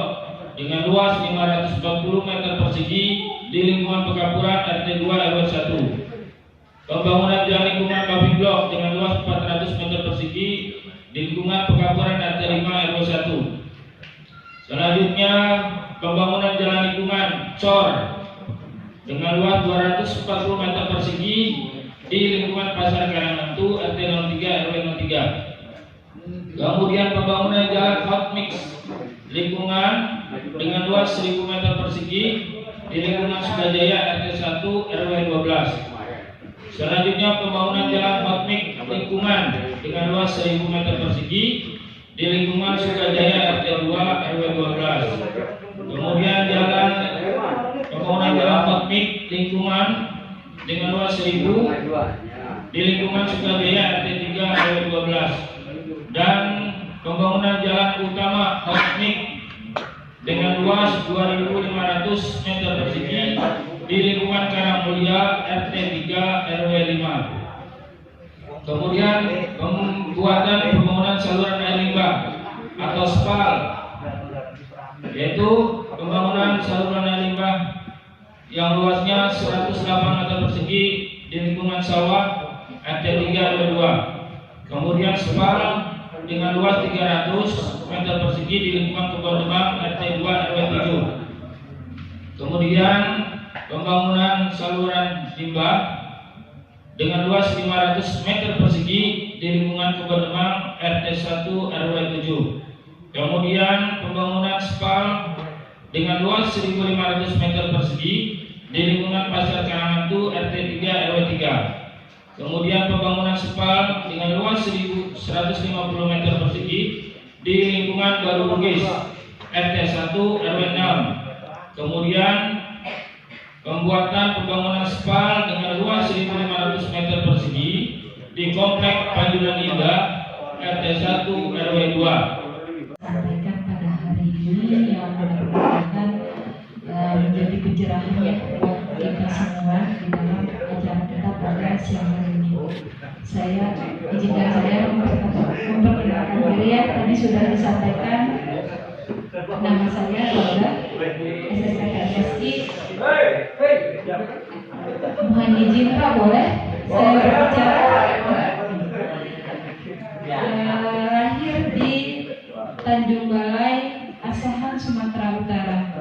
dengan luas 540 meter persegi di lingkungan Pekapuran RT 2 RW 1. Pembangunan jalan lingkungan paving block dengan luas 400 meter persegi di lingkungan Pekapuran RT 5 RW 1. Selanjutnya pembangunan jalan lingkungan Cor dengan luas 240 meter persegi di lingkungan Pasar Karangantu RT 03 RW 03. Kemudian pembangunan jalan Hot Mix lingkungan dengan luas 1000 meter persegi di lingkungan Sukajaya RT 1 RW 12. Selanjutnya pembangunan jalan Hot Mix lingkungan dengan luas 1000 meter persegi di lingkungan Sukajaya RT 2 RW 12. Kemudian pembangunan jalan Hot Mix lingkungan dengan luas 1000 di lingkungan Sukajaya RT 3 RW 12, dan pembangunan jalan utama Hot Mix dengan luas 2500 meter persegi di lingkungan Karangmulia RT 3 RW 5. Kemudian pembangunan saluran air limbah atau SPAL, yaitu pembangunan saluran air limbah yang luasnya 108 meter persegi di lingkungan sawah RT 3 RW 2. Kemudian SPAL dengan luas 300 meter persegi di lingkungan Kebon Demang RT 2 RW 7. Kemudian pembangunan saluran limbah dengan luas 500 meter persegi di lingkungan Kebon Demang RT 1 RW 7. Kemudian pembangunan SPAL dengan luas 1500 meter persegi di lingkungan Pasar Karangantu RT 3 RW 3. Kemudian pembangunan SPAL dengan luas 1150 meter persegi di lingkungan Baru Bugis RT 1 RW 6. Kemudian pembuatan pembangunan SPAL dengan luas 1500 meter persegi di Komplek Panjuran Indah RT 1 RW 2. Sampaikan pada hari ini yang mudah-mudahan menjadi pencerahan ya buat kita semua di dalam acara kita pada siang hari ini. Izinkan saya memperkenalkan diri ya, tadi sudah disampaikan Nama saya Laura, SSKSSI. Mohon izin Pak, boleh saya berbicara? Lahir di Tanjung Balai, Asahan, Sumatera Utara.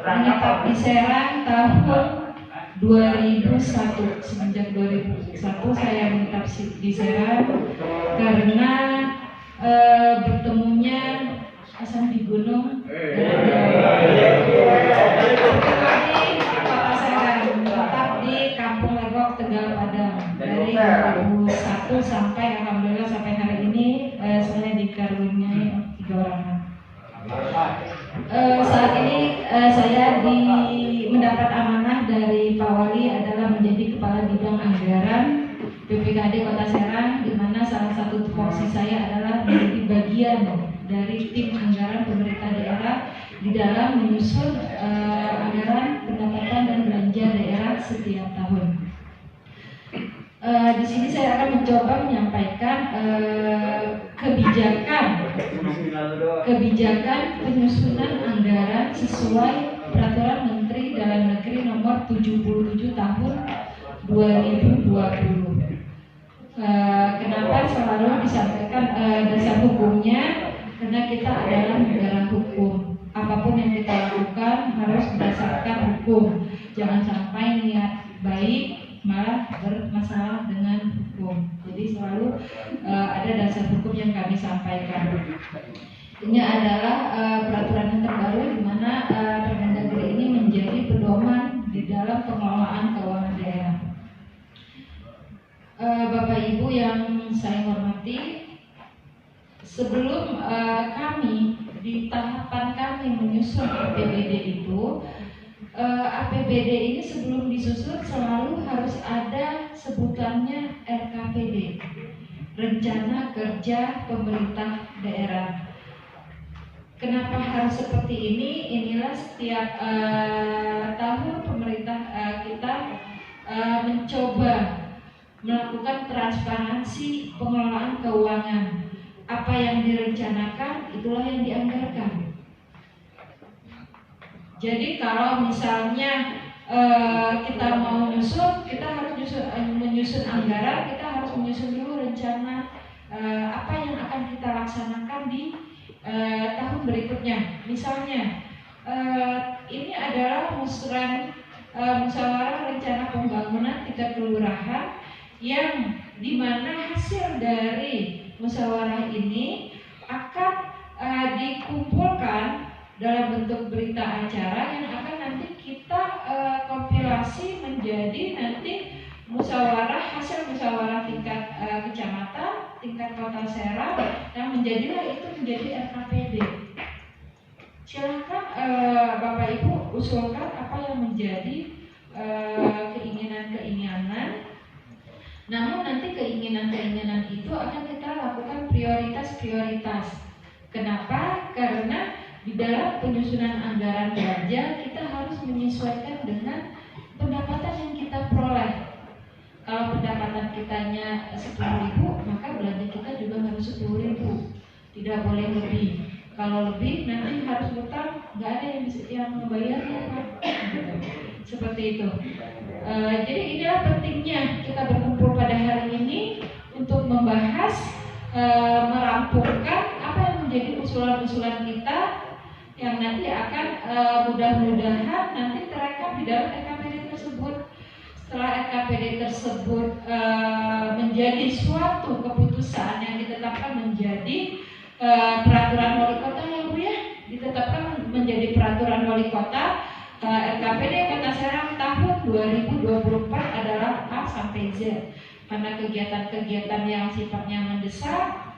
Menetap di Serang tahun 2001. Semenjak 2001 saya menetap di Serang karena bertemunya asam di gunung di Kota Serang, tetap di Kampung Legok, Tegal, Padang dari 2001 sampai alhamdulillah sampai hari ini saya dikaruniai 3 orang. Saat ini saya mendapat amanah dari Pak Wali adalah menjadi Kepala Bidang Anggaran PPKD Kota Serang, di mana salah satu tupoksi saya adalah menjadi bagian dari tim anggaran pemerintah daerah di dalam menyusun anggaran pendapatan dan belanja daerah setiap tahun. Di sini saya akan mencoba menyampaikan kebijakan penyusunan anggaran sesuai Peraturan Menteri Dalam Negeri Nomor 77 Tahun 2020. Kenapa selalu disampaikan dasar hukumnya? Karena kita adalah negara hukum. Apapun yang kita lakukan harus berdasarkan hukum. Jangan sampai niat baik malah bermasalah dengan hukum. Jadi selalu ada dasar hukum yang kami sampaikan. Ini adalah peraturan yang terbaru di mana Permendagri ini menjadi pedoman di dalam pengelolaan keuangan daerah. Bapak Ibu yang saya hormati, sebelum kami di tahapan kami menyusun APBD itu, APBD ini sebelum disusun selalu harus ada sebutannya RKPD, Rencana Kerja Pemerintah Daerah. Kenapa harus seperti ini? Inilah setiap tahun pemerintah kita mencoba melakukan transparansi pengelolaan keuangan. Apa yang direncanakan, itulah yang dianggarkan. Jadi kalau misalnya kita mau menyusun, kita harus menyusun anggaran, kita harus menyusun dulu rencana apa yang akan kita laksanakan di tahun berikutnya. Misalnya ini adalah musyawarah rencana pembangunan tingkat kelurahan yang dimana hasil dari musyawarah ini akan dikumpulkan dalam bentuk berita acara yang akan nanti kita kompilasi menjadi nanti hasil musyawarah tingkat kecamatan, tingkat kota Serang, yang menjadilah itu menjadi RKPD. Silakan Bapak Ibu usulkan apa yang menjadi keinginan-keinginan. Namun nanti keinginan-keinginan itu akan kita lakukan prioritas-prioritas. Kenapa? Karena di dalam penyusunan anggaran belanja kita harus menyesuaikan dengan pendapatan yang kita peroleh. Kalau pendapatan kitanya 10.000, maka belanja kita juga harus 10.000. Tidak boleh lebih. Kalau lebih nanti harus utang, nggak ada yang membayarnya, Pak. Seperti itu. Jadi inilah pentingnya kita berkumpul pada hari ini untuk membahas, merampungkan apa yang menjadi usulan-usulan kita yang nanti akan mudah-mudahan nanti terekam di dalam RKPD tersebut. Setelah RKPD tersebut menjadi suatu keputusan yang ditetapkan menjadi peraturan wali kota, ya Bu ya, ditetapkan menjadi peraturan wali kota. RKPD Kota Serang tahun 2024 adalah A sampai Z. Mana kegiatan-kegiatan yang sifatnya mendesak,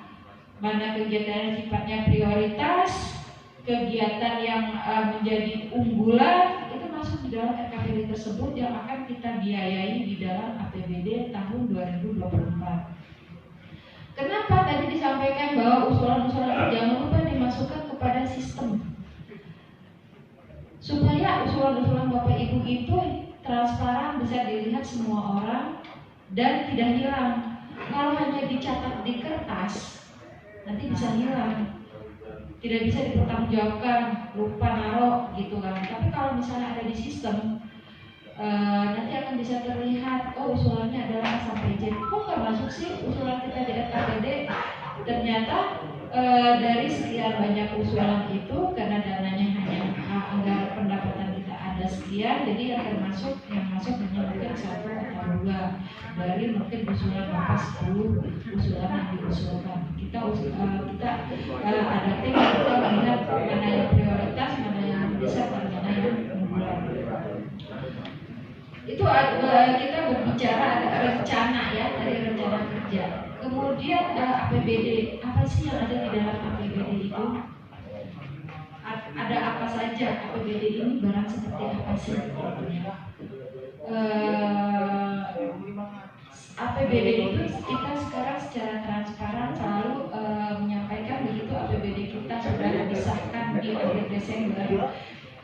mana kegiatan yang sifatnya prioritas, kegiatan yang menjadi unggulan, itu masuk di dalam RKPD tersebut yang akan kita biayai di dalam APBD tahun 2024. Kenapa tadi disampaikan bahwa usulan-usulan jangan lupa dimasukkan kepada sistem, supaya usulan-usulan Bapak Ibu itu transparan, bisa dilihat semua orang dan tidak hilang. Kalau hanya dicatat di kertas, nanti bisa hilang. tidak bisa dipertanggungjawabkan, lupa naruh gitu kan. Tapi kalau misalnya ada di sistem, nanti akan bisa terlihat, oh usulannya adalah A sampai Z. Kok nggak masuk sih usulan kita di RKPD? Ternyata dari sekian banyak usulan itu, karena dananya hanya anggaran pendapatan kita ada sekian, jadi yang termasuk yang masuk hanya mungkin 1 atau 2 dari mungkin usulan Bapak 10 usulan yang diusulkan. Kita ada tim untuk melihat mana yang prioritas, mana yang bisa, mana yang unggulan. Itu kita berbicara ada rencana ya, dari rencana kerja. Kemudian APBD, apa sih yang ada di dalam APBD itu? Ada apa saja APBD ini, barang seperti apa sih? APBD itu kita sekarang secara transparan selalu menyampaikan begitu APBD kita sudah disahkan di akhir Desember.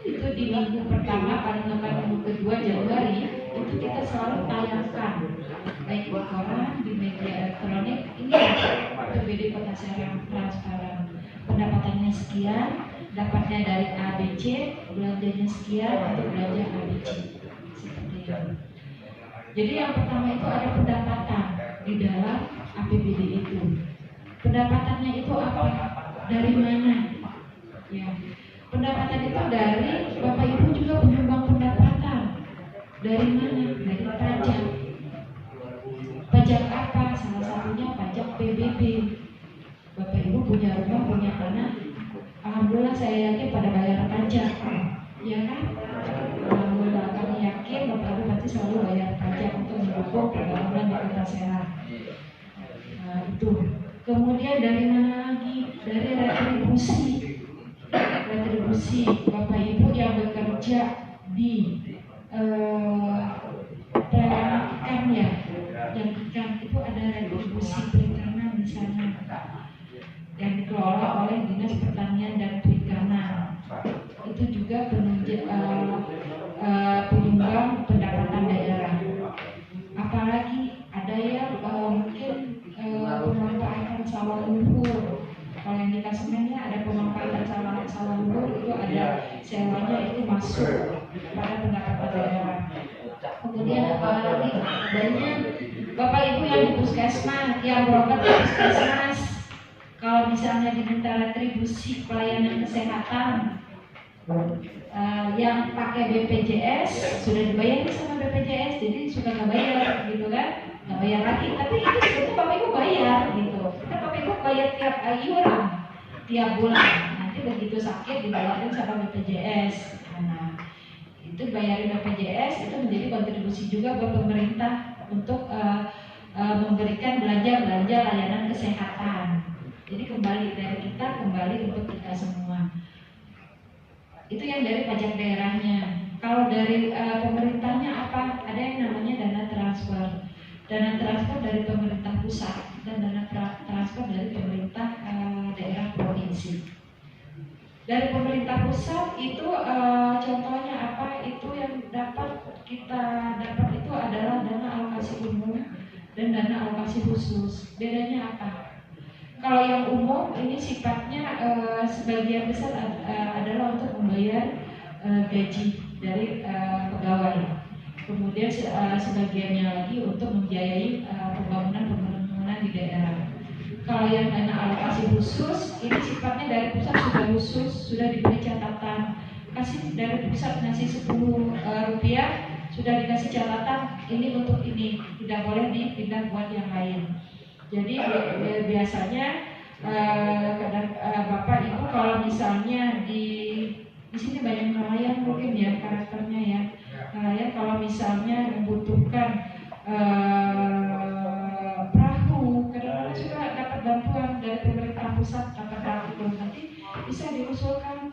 Itu di minggu pertama, paling lambat minggu kedua Januari, itu kita selalu tayangkan baik di koran, di media elektronik. Ini APBD Kota Serang transparan, pendapatannya sekian, dapatnya dari ABC, belanjanya sekian untuk belanja ABC, seperti itu. Jadi yang pertama itu ada pendapatan di dalam APBD itu. Pendapatannya itu apa? Dari mana? Ya. Pendapatan itu dari Bapak Ibu juga penyumbang pendapatan. Dari mana? Dari pajak. Pajak apa? Salah satunya pajak PBB. Bapak Ibu punya rumah, punya tanah, alhamdulillah saya yakin pada bayar pajak, ya kan? Alhamdulillah kami yakin Bapak Ibu pasti selalu bayar pajak untuk mendukung pembangunan di Kota Serang. Nah itu. Kemudian dari mana lagi? Dari retribusi. Retribusi Bapak Ibu yang bekerja di pelayanan ikan ya, yang ikan itu ada retribusi perikanan di sana yang dikelola oleh Dinas Pertanian dan Perikanan. Itu juga penyumbang pendapatan daerah. Apalagi ada yang mungkin pemanfaatan sawah luhur. Kalau yang di Kasemennya ada pemanfaatan sawah luhur, itu ada sewanya, itu masuk pada pendapatan daerah. Kemudian apalagi adanya Bapak Ibu yang di puskesmas, yang berobat di puskesmas, kalau misalnya diminta retribusi pelayanan kesehatan yang pakai BPJS sudah dibayar sama BPJS, jadi suka nggak bayar gitu kan, nggak bayar lagi. Tapi itu sebetulnya Bapak Ibu bayar gitu. Kan Bapak Ibu bayar tiap iuran tiap bulan. Nanti begitu sakit dibayarin sama BPJS. Nah, itu bayarin BPJS itu menjadi kontribusi juga buat pemerintah untuk memberikan belanja layanan kesehatan. Jadi kembali dari kita, kembali untuk kita semua. Itu yang dari pajak daerahnya. Kalau dari pemerintahnya apa? Ada yang namanya dana transfer. Dana transfer dari pemerintah pusat dan dana transfer dari pemerintah daerah provinsi. Dari pemerintah pusat itu contohnya apa? Itu yang kita dapat itu adalah dana alokasi umum dan dana alokasi khusus. Bedanya apa? Kalau yang umum ini sifatnya sebagian besar adalah untuk membayar gaji dari pegawai. Kemudian sebagiannya lagi untuk membiayai pembangunan di daerah. Kalau yang dana alokasi khusus ini sifatnya dari pusat sudah khusus, sudah diberi catatan. Kasih dari pusat ngasih 10 rupiah, sudah dikasih catatan ini untuk ini, tidak boleh dipindah buat yang lain. Jadi biasanya kadang Bapak Ibu kalau misalnya di sini banyak nelayan mungkin ya karakternya ya. Nelayan kalau misalnya membutuhkan perahu, kadang-kadang juga dapat bantuan dari pemerintah pusat dapat perahu, nanti bisa diusulkan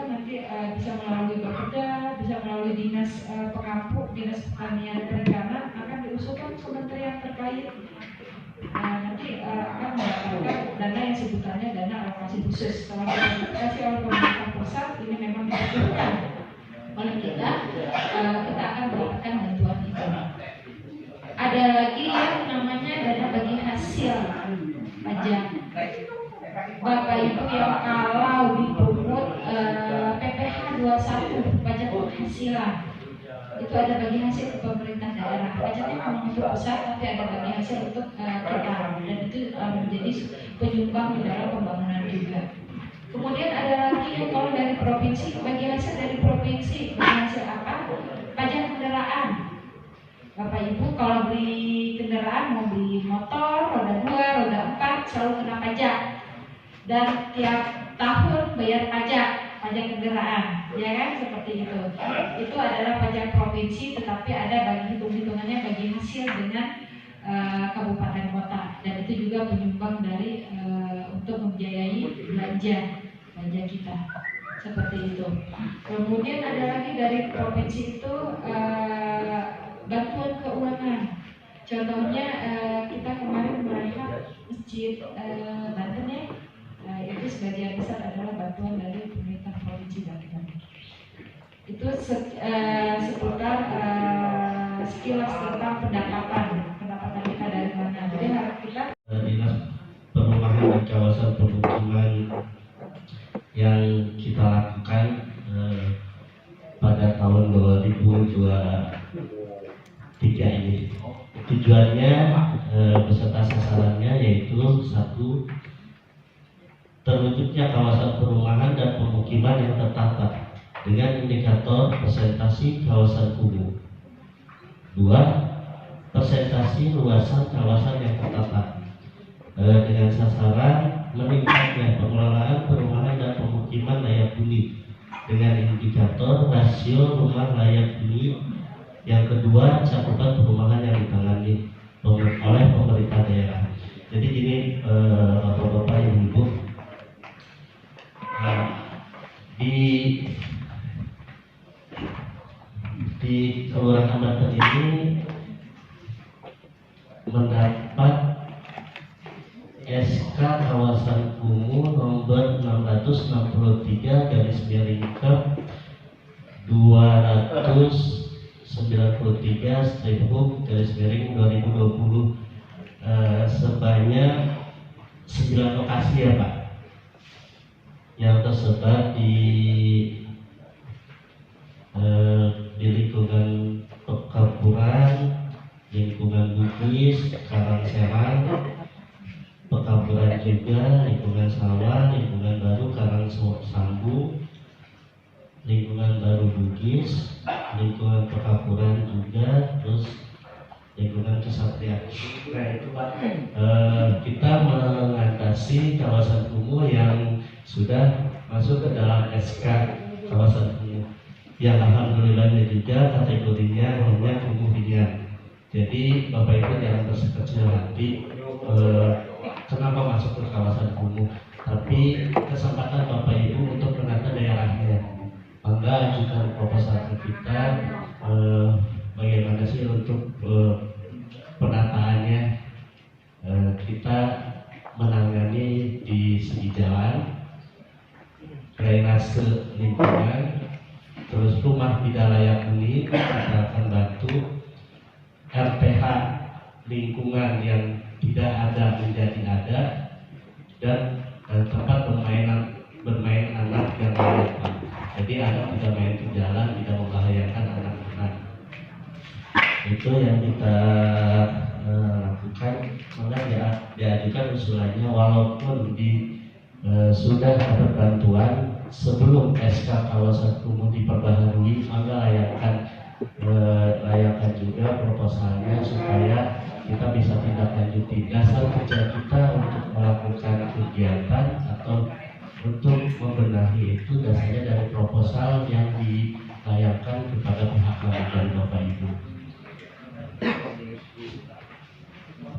nanti bisa melalui Bapeda, bisa melalui dinas Pekampuk, dinas pertanian dan perikanan akan diusulkan kementerian terkait. Nanti akan mendapatkan dana yang sebutannya dana alokasi khusus. Kalau dikasih oleh pemerintah pusat ini memang dibutuhkan oleh kita akan mendapatkan bantuan itu. Ada lagi yang namanya dana bagi hasil pajak. Bapak Ibu yang kalau dipungut PPh 21 pajak penghasilan itu ada bagi hasil ke pemerintah daerah. Pajaknya memang untuk pusat tapi ada bagi hasil untuk kita, dan itu menjadi penyumbang di dalam pembangunan juga. Kemudian ada lagi yang kalau dari provinsi, bagi hasil dari provinsi, bagi hasil apa? Pajak kendaraan. Bapak Ibu kalau beli kendaraan, mau beli motor, roda 2, roda 4, selalu kena pajak. Dan tiap tahun bayar pajak kendaraan, ya kan, seperti itu. Itu adalah pajak provinsi, tetapi ada bagi hitung-hitungannya bagi hasil dengan kabupaten kota, dan itu juga penyumbang dari untuk membiayai belanja kita, seperti itu. Kemudian ada lagi dari provinsi itu bantuan keuangan. Contohnya kita kemarin melihat masjid Banten ya. Itu sebagian besar adalah bantuan dari pemerintah provinsi Banten. Itu seputar sekilas tentang pendapatan kita dari mana. Jadi harap kita Dinas Perumahan dan Kawasan Permukiman yang kita lakukan pada tahun 2023 ini. Tujuannya beserta sasarannya yaitu satu, terwujudnya kawasan perumahan dan pemukiman yang tertata dengan indikator persentase kawasan kumuh. 2. Persentase luasan kawasan yang tertata dengan sasaran meningkatnya pengelolaan perumahan dan pemukiman layak huni dengan indikator rasio rumah layak huni. Yang kedua, cakupan perumahan yang ditangani oleh pemerintah daerah. Jadi gini, Bapak-bapak, Ibu-ibu, di Kelurahan Banten ini mendapat SK kawasan kumuh nomor 693/293/2020 sebanyak 9 lokasi ya Pak, yang tersebar di lingkungan Pekampuran, lingkungan Bugis, Karangserang, Pekampuran juga, lingkungan Sawah, lingkungan baru Karangsambu, lingkungan baru Bugis, lingkungan Pekampuran juga, terus lingkungan Kesatria. Nah itu Pak, kita mengatasi kawasan kumuh yang sudah masuk ke dalam SK kawasan kumuh, yang alhamdulillahnya juga kategorinya hanya kumuh ringan. Jadi Bapak Ibu jangan berkecil hati kenapa masuk ke kawasan kumuh, tapi kesempatan Bapak Ibu untuk menata daerahnya. Bangga ajukan proposal ke kita, bagaimana sih untuk penataannya. Kita menangani di segi jalan, drainase lingkungan, terus rumah tidak layak huni kita akan bantu, RPH lingkungan yang tidak ada menjadi ada, dan tempat bermain anak yang layak. Jadi anak tidak main di jalan, tidak membahayakan anak-anak. Itu yang kita lakukan. Maka diajukan usulannya, walaupun sudah ada bantuan sebelum SK kawasan kumuh diperbaharui, maka layakkan juga proposalnya supaya kita bisa tindak lanjuti dasar kerja kita untuk melakukan kegiatan atau untuk membenahi itu dasarnya dari proposal yang dilayangkan kepada pihak dari Bapak Ibu.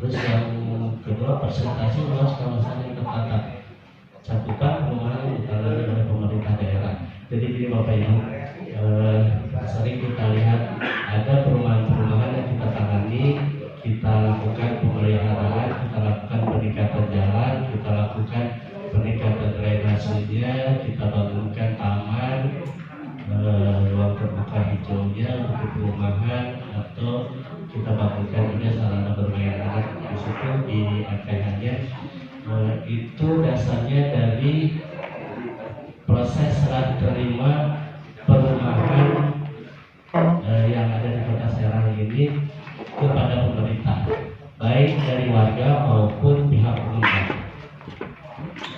Terus yang kedua, persentase luas kawasan yang tertata, cakupan perumahan yang ditangani oleh pemerintah daerah. Jadi ini Bapak Ibu, sering kita lihat ada perumahan-perumahan yang kita tangani, kita lakukan pemeliharaan, kita lakukan peningkatan jalan, kita lakukan peningkatan drainasenya, kita bangunkan taman, ruang terbuka hijaunya untuk perumahan, atau kita bangunkan juga sarana bermain anak di situ di RPH-nya. itu dasarnya dari proses serah terima perumahan yang ada di Kota Serang ini kepada pemerintah, baik dari warga maupun pihak pengembang.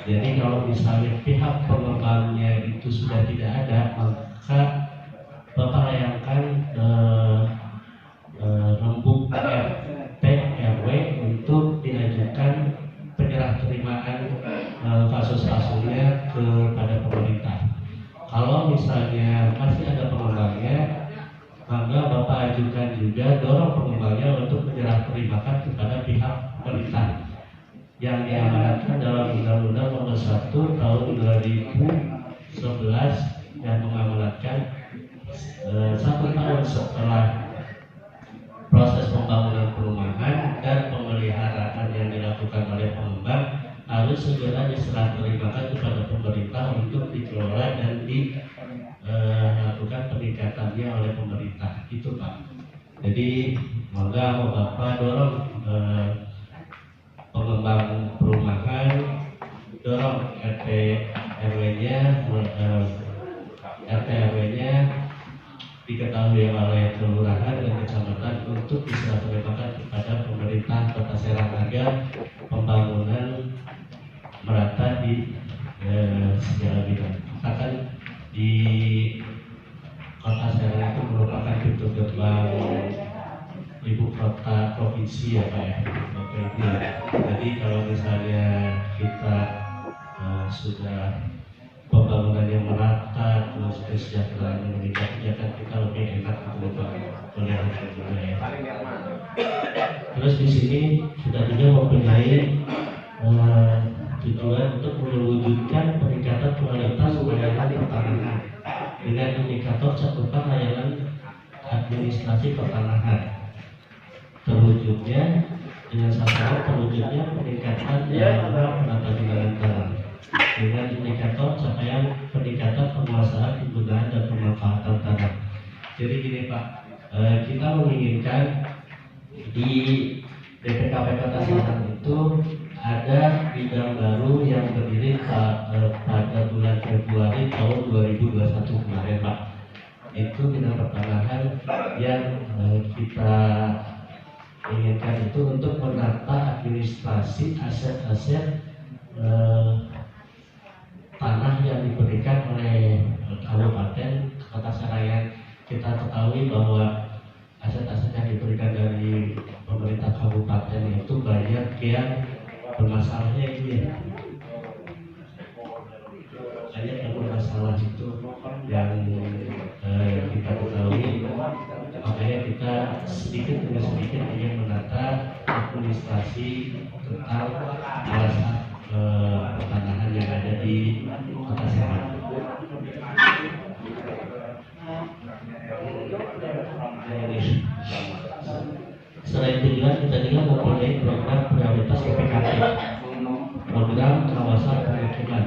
Jadi kalau misalnya pihak pengembangnya itu sudah tidak ada, maka Bapak layangkan rembuk RT RW untuk diajukan penyerah terimaan kasus-kasusnya kepada pemerintah. Kalau misalnya masih ada pengembangnya, maka Bapak ajukan juga dorong pengembangnya untuk menyerah terimakan kepada pihak pemerintah yang diamanatkan dalam Undang-Undang Nomor 1 Tahun 2011 yang mengamanatkan 1 tahun setelah proses pembangunan perumahan dan pemeliharaan yang dilakukan oleh pengembang harus segera diserah terimakan kepada pemerintah untuk dikelola dan dilakukan peningkatannya oleh pemerintah. Itu Pak. Jadi moga Bapak dorong pengembang perumahan, dorong RT RW-nya diketahui oleh kelurahan dan kecamatan untuk diserah terimakan kepada pemerintah Kota Serang agar pembangunan merata di segala bidang. Akan di Kota Serang itu merupakan pintu gerbang ibu kota provinsi ya Pak ya. Jadi kalau misalnya kita sudah pembangunan yang merata, terus kesejahteraan yang meningkat, ya kan kita lebih enak untuk melihat ya. Terus di sini kita juga mempunyai tujuan untuk mewujudkan peningkatan kualitas layanan pertanahan dengan indikator cakupan layanan administrasi pertanahan. Terwujudnya dengan sasaran terwujudnya peningkatan jumlah penatabianan tanah dengan indikator capaian peningkatan penguasaan penggunaan dan pemanfaatan tanah. Jadi gini Pak, kita menginginkan di DPKP Kota Serang itu ada bidang baru yang berdiri pada bulan Februari tahun 2021 kemarin Pak. Itu bidang pertanahan yang kita inginkan itu untuk menata administrasi aset-aset tanah yang diberikan oleh Kabupaten Kota Serang. Kita ketahui bahwa aset-aset yang diberikan dari pemerintah kabupaten itu banyak yang bermasalahnya itu ya. Banyak yang bermasalah itu yang kita ketahui, makanya kita sedikit demi sedikit ingin menata administrasi tentang alasan pertanahan yang ada di Kota Serang. Selain tujuan, kita juga mempunyai program prioritas PPKP, program kawasan pemukiman,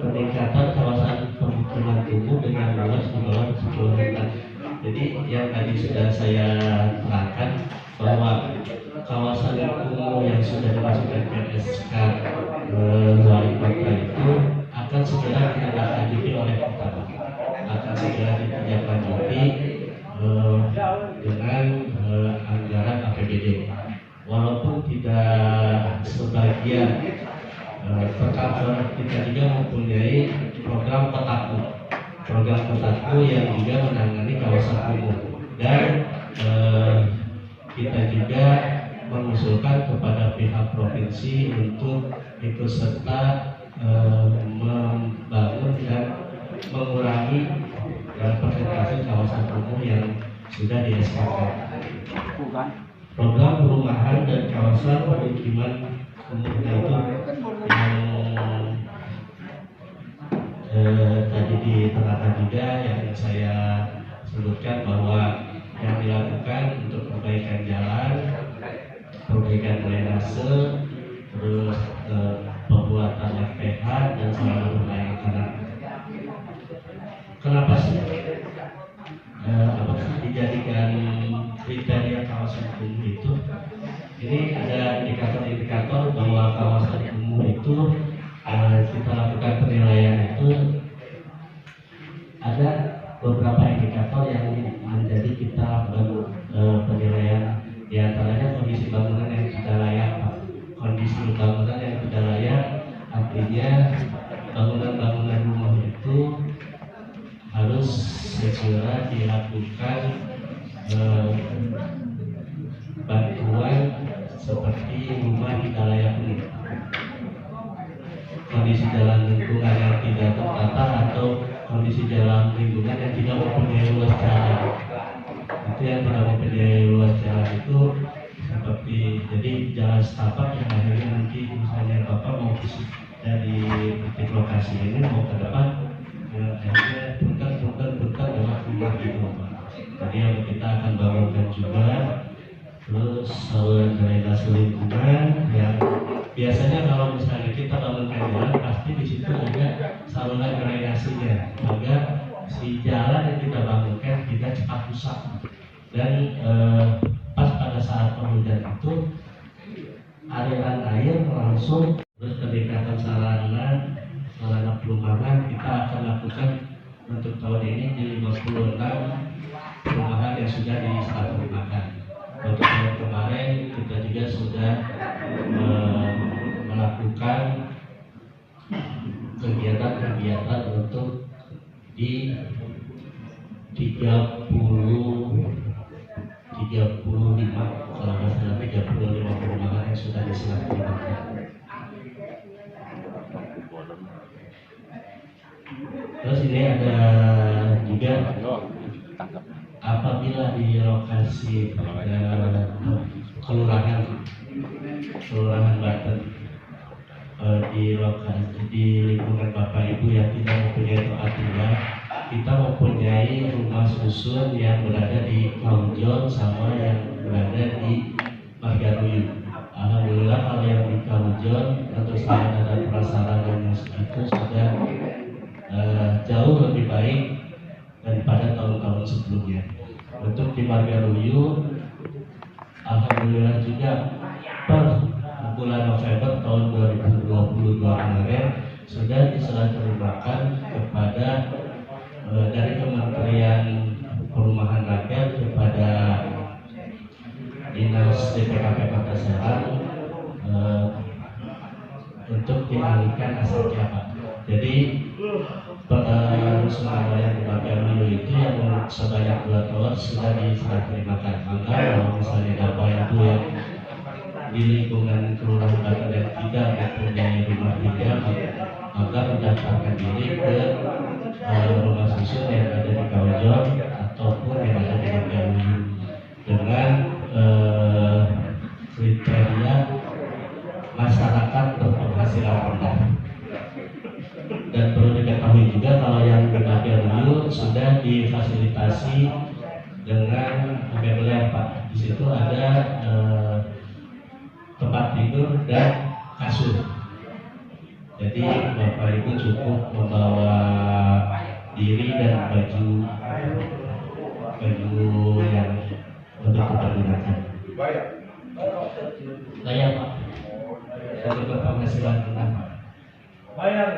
peningkatan kawasan pemukiman kumuh dengan luas di bawah 10 hektar. Jadi yang tadi sudah saya terangkan bahwa kawasan kumuh yang sudah dimasukkan ke SK wali kota itu akan segera ditindaklanjuti oleh kita, akan segera ditindaklanjuti dengan anggaran APBD. Walaupun tidak sebagian tercover, kita juga mempunyai program Kotaku yang juga menangani kawasan kumuh, dan kita juga mengusulkan kepada pihak provinsi untuk ikut serta membangun dan mengurangi persentase kawasan kumuh yang sudah di-SK-kan. Program perumahan dan kawasan pemukiman kumuh itu yang tadi diterangkan juga yang saya sebutkan bahwa yang dilakukan untuk perbaikan jalan, perbaikan drainase, terus pembuatan FPH dan saluran air tanah. Kenapa sih dijadikan kriteria kawasan kumuh itu? Ini ada indikator-indikator bahwa kawasan kumuh itu bangunan yang tidak layak. Artinya bangunan-bangunan rumah itu harus segera dilakukan bantuan seperti rumah tidak layak huni, kondisi jalan lingkungan yang tidak tertata atau kondisi jalan lingkungan yang tidak mempunyai luas jalan. Itu yang tidak mempunyai luas jalan itu seperti jadi jalan setapak yang akhirnya nanti misalnya Bapak mau visit dari titik lokasi ini mau ke depan akhirnya putar lewat rumah gitu Bapak. Jadi yang kita akan bangunkan juga terus saluran drainase lingkungan yang biasanya kalau misalnya kita bangunkan jalan pasti di situ ada saluran drainasenya agar si jalan yang kita bangunkan tidak cepat rusak dan pas pada saat penghujan itu aliran air langsung. Terus peningkatan sarana perumahan kita akan lakukan untuk tahun ini di 56 perumahan yang sudah diserahkan. Untuk tahun kemarin kita juga sudah melakukan kegiatan-kegiatan untuk di 35 kalau nggak salah 35 perumahan yang sudah diserahkan. Terus ini ada juga apabila di lokasi kelurahan Banten di lokasi di lingkungan Bapak Ibu yang tidak mempunyai tempat tinggal, kita mempunyai rumah susun yang berada di Kaujon sama yang berada di Margaruyu. Alhamdulillah kalau yang di Kaujon untuk sarana dan prasarananya itu sudah jauh lebih baik daripada tahun-tahun sebelumnya. Untuk di Margaruyu, alhamdulillah juga per bulan November tahun 2022 kemarin sudah diserahkan kepada dari Kementerian Perumahan Rakyat kepada Dinas DPKP Kota Serang untuk dialihkan asetnya Pak. Jadi selama yang Margaruyu itu yang sebanyak 2 tower sudah diserahkan. Maka kalau misalnya Bapak Ibu yang di lingkungan kelurahan Banten yang tidak mempunyai rumah tinggal, maka mendaftarkan diri ke rumah susun yang ada di Kaujon ataupun yang ada di Margaruyu dengan kriteria masyarakat berpenghasilan rendah. Dan perlu diketahui juga kalau yang di Margaruyu sudah difasilitasi dengan mebel Pak. Di situ ada tempat tidur dan kasur. Jadi Bapak Ibu cukup membawa diri dan baju yang untuk dipergunakan. Bayar Pak. Untuk berpenghasilan rendah Pak. Bayar.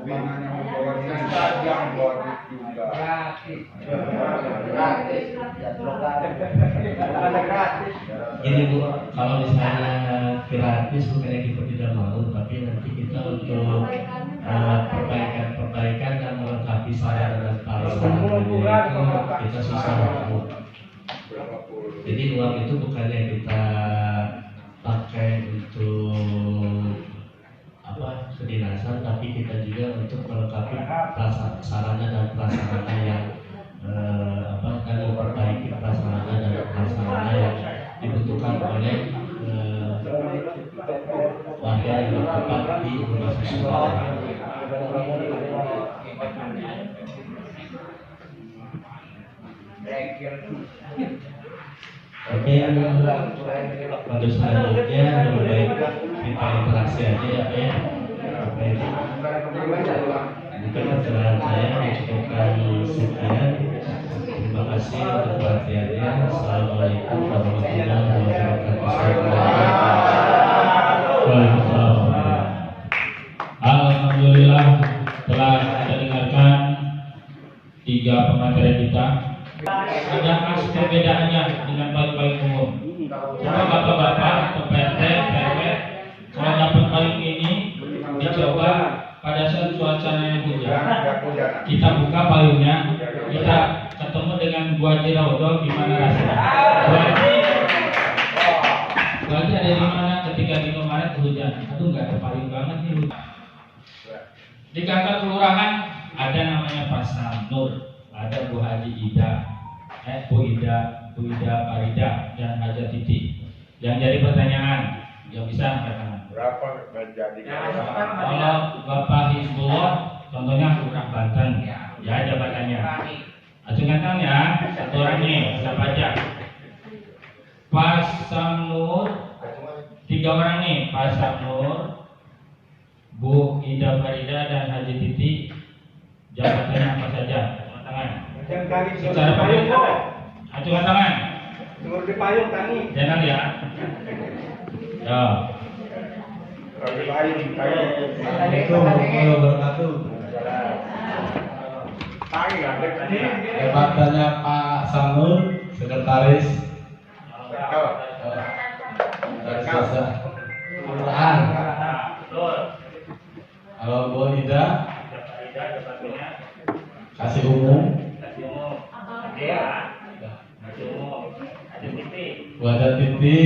Gimana membawa yang buat juga gratis. Ini Bu, kalau misalnya gratis bukannya kita tidak mau, tapi nanti kita untuk perbaikan dan melengkapi sarana dan prasarana itu kita susah Bu. Jadi uang itu bukannya kita pakai untuk kedinasan, tapi kita juga untuk melengkapi sarana dan prasarana yang dan memperbaiki prasarana dan prasarana yang dibutuhkan oleh warga yang bertempat di rumah susun. Oke, untuk selanjutnya lebih baik kita interaksi aja ya Pak ya. Mungkin pencerahan saya mencukupkan sekian. Terima kasih untuk perhatiannya. Assalamualaikum warahmatullahi wabarakatuh. Alhamdulillah telah kita dengarkan 3 pemateri kita. Ada perbedaannya dengan baik-baik umum. Coba bapak-bapak kita buka payungnya, kita ketemu dengan Bu Haji Raudhah, gimana rasanya? Bu Haji ada di mana ketika di kemarin kehujanan? Aduh, nggak ada payung banget nih. Di kantor kelurahan ada namanya Pak Samnur, ada Bu Haji Ida, Bu Ida Farida dan Haja Titi. Yang jadi pertanyaan, yang bisa angkat tangan. Berapa menjadi? Kalau Bapak Hizbullah, contohnya Lurah Banten, ya jabatannya. Acungkan tangan ya, satu orang nih, siapa aja? Pak Samnur, 3 orang nih, Pak Samnur, Bu Ida Farida dan Haji Titi, jabatannya apa saja? Acungkan tangan. Secara payung, acungkan tangan. Turun di payung tani. Jangan ya. Ya. Di payung. Assalamualaikum warahmatullahi wabarakatuh. Jabatannya Pak Sanur, sekretaris Desa Kelurahan. Kalau Bu Ida, kasih umum. Bu Haja Titi,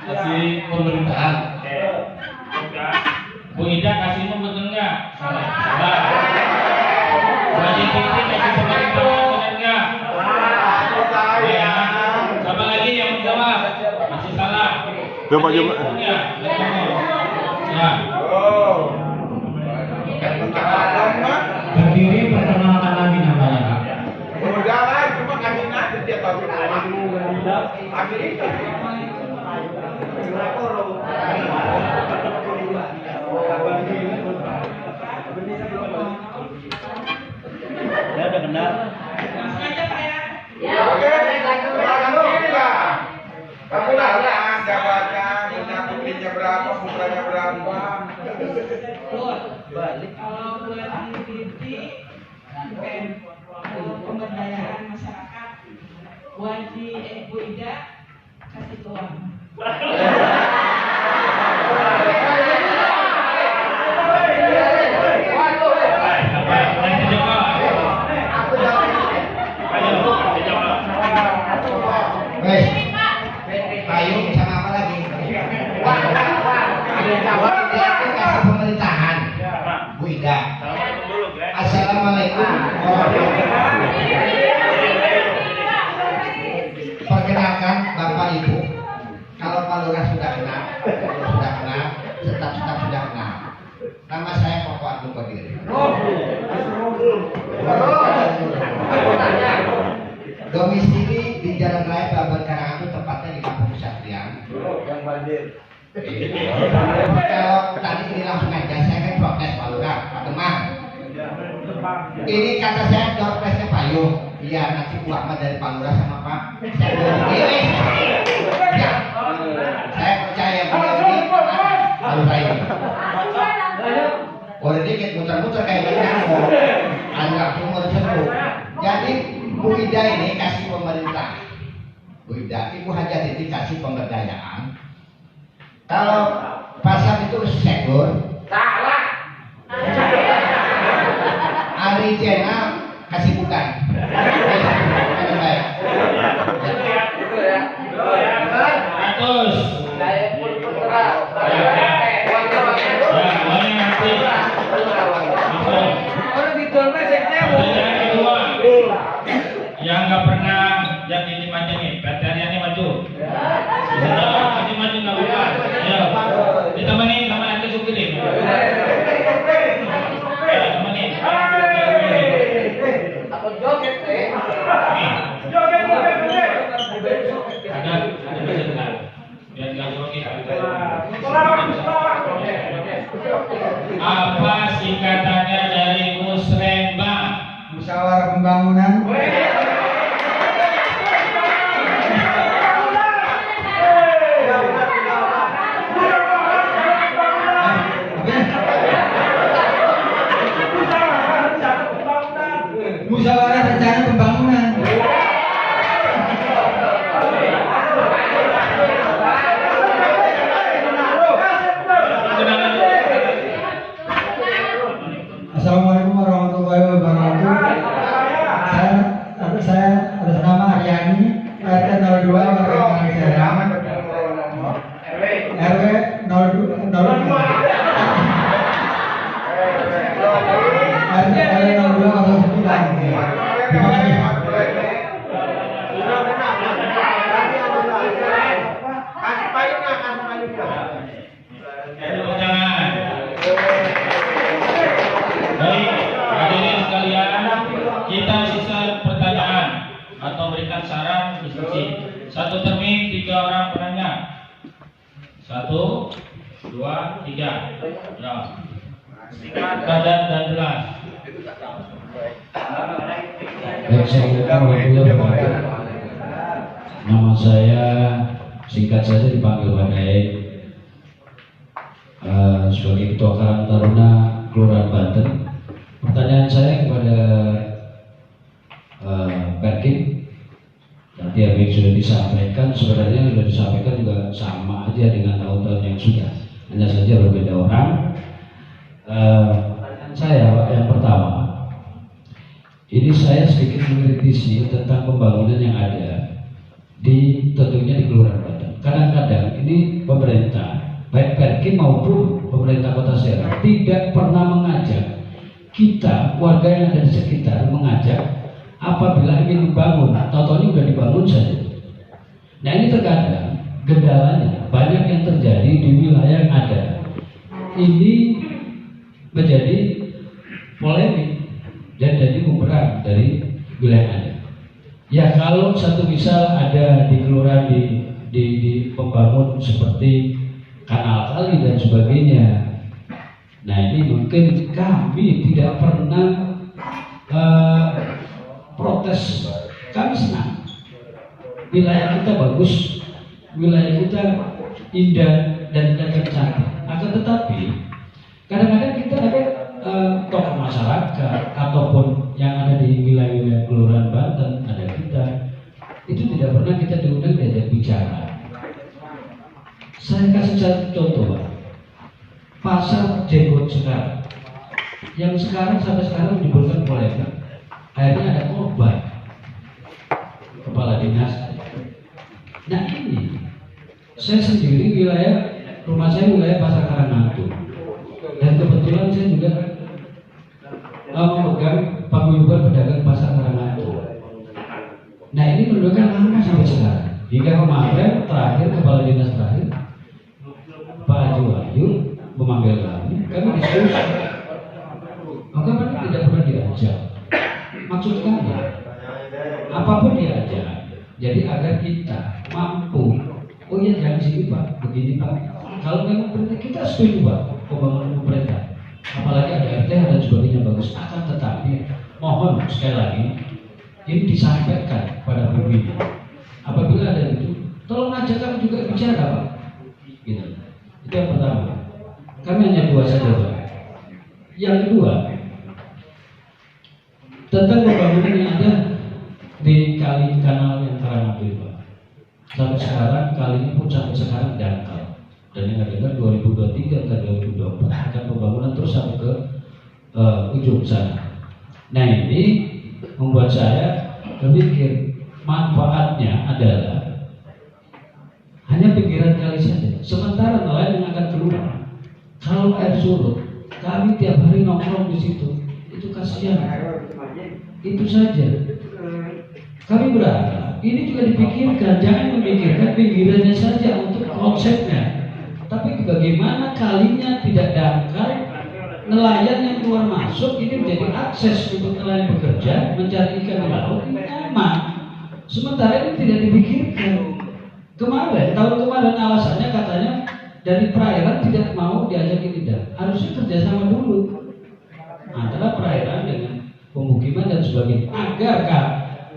kasih pemerintahan. Bu Ida kasih umum betul nggak? Salah. Bu Haji Titi kasih pemerintahan benar nggak? Ya. Siapa lagi yang menjawab? Masih salah. Coba. Ya. Berdiri, perkenalkan lagi namanya, Pak. Jangan cuma kasih nanti dia tahu. Amerika. Ya udah benar. Oke, silakan dulu kita. Kamu lah jabatnya, punya putrinya berapa, putranya berapa. Kalau buat Titi pemberdayaan masyarakat, buat Bu Ida kasih uang. Payung sama apa lagi? Kasih pemerintahan, Bu Ida. Assalamualaikum warahmatullahi wabarakatuh. Perkenalkan Bapak Ibu, kalau Pak Lurah sudah kenal, staf sudah kenal. Nama saya Koko Abdul Qadir. Domisili di Jalan Raya Babar Karangan, itu tepatnya di Kampung Satrian. Yang banjir. Kalau tadi ini langsung aja, saya kan protes Pak Lurah, Pak Demang. Ini kata saya doorpresnya payung. Iya, nanti Bu Ahmad dari Pak Lurah sama Pak saya ini. Ya, saya percaya beliau ini Pak Lurah ini. Udah dikit muter-muter kayak gini, langsung mau seru. Jadi Bu Ida ini kasih pemerintah. Bu Ida, Ibu Haja Titi kasih pemberdayaan. Kalau pasar itu sekur. Salah. Ari Jenal kasih bukan. Baik. Terus. Pertanyaan kedua, yang nggak pernah yang ini maju nih, pertanyaannya maju. Ini maju nggak apa-apa. Ya, ditemenin sama nanti sukirin. Temenin. Aku joget deh. Joget. Ada benar. Biar nggak joget. Apa singkatannya dari Musrembang? Musyawarah Pembangunan. Musyawarah Rencana Pembangunan. Kasih payungnya, kasih payungnya. Tepuk tangan. Baik, hadirin sekalian, kita sisa pertanyaan atau berikan saran diskusi. Satu termin 3 orang penanya. 1, 2, 3. Ya. Padat dan jelas. Nama saya singkat saja dipanggil Badai, sebagai Ketua Karang Taruna Kelurahan Banten. Pertanyaan saya kepada Perkin, tadi apa yang sudah disampaikan sebenarnya sudah disampaikan juga sama aja dengan tahun-tahun yang sudah, hanya saja berbeda orang. Pertanyaan saya yang pertama, ini saya sedikit mengkritisi tentang pembangunan yang ada tentunya di Kelurahan Banten. Kadang-kadang ini pemerintah, baik Perkin maupun pemerintah Kota Serang, tidak pernah mengajak kita warga yang ada di sekitar, mengajak apabila ingin membangun, tahu-tahu sudah dibangun saja. Nah ini terkadang kendalanya banyak yang terjadi di wilayah yang ada. Ini menjadi polemik dan jadi bumerang dari wilayah yang ada. Ya kalau satu misal ada di kelurahan di pembangun seperti kanal kali dan sebagainya. Nah ini mungkin kami tidak pernah protes, kami senang. Wilayah kita bagus, wilayah kita indah dan cantik. Akan tetapi kadang-kadang kita ada tokoh masyarakat ataupun yang ada di wilayah Kelurahan Banten, ada kita, itu tidak pernah kita diundang diajak bicara. Saya kasih satu contoh, Pak. Pasar Jenggot sekarang, yang sekarang sampai sekarang diberikan polemik, akhirnya ada korban kepala dinas. Nah ini, saya sendiri rumah saya wilayah Pasar Karangmantu, dan kebetulan saya juga memegang paguyuban pedagang Pasar Karangmantu. Nah ini menunjukkan lama sampai sekarang. Hingga kemarin terakhir kepala dinas terakhir Pak Haji Wahyu memanggil kami diskusi. Maka mereka tidak pernah diajak. Maksud kami, apapun diajak. Jadi agar kita mampu. Oh ya jangan sini Pak, begini Pak. Kalau memang pemerintah kita setuju Pak, pembangunan pemerintah. Apalagi ada RT dan sebagainya bagus. Akan tetapi mohon sekali lagi ini disampaikan pada publik. Apabila ada itu, tolong ajak kami juga bicara Pak. Gitu. Itu yang pertama. Kami hanya 2 saja Pak. Yang kedua, tentang pembangunan yang ada di kali kanal yang Karangmantu Pak. Sampai sekarang kali ini pun sampai sekarang dangkal. Dan yang ada 2023 dan 2024 akan pembangunan terus sampai ke ujung sana. Nah ini membuat saya berpikir manfaatnya adalah hanya pinggiran kali saja. Sementara nelayan yang akan keluar, kalau air surut, kami tiap hari nongkrong di situ, itu kasihan. Itu saja. Kami berharap ini juga dipikirkan, jangan memikirkan pinggirannya saja untuk konsepnya. Tapi bagaimana kalinya tidak dangkal, nelayan yang keluar masuk ini menjadi akses untuk nelayan bekerja, mencari ikan di laut ini aman. Sementara ini tidak dipikirkan. Tahun kemarin alasannya katanya dari perairan tidak mau diajak tidak. Harusnya kerjasama dulu antara perairan dengan pemukiman dan sebagainya. Agar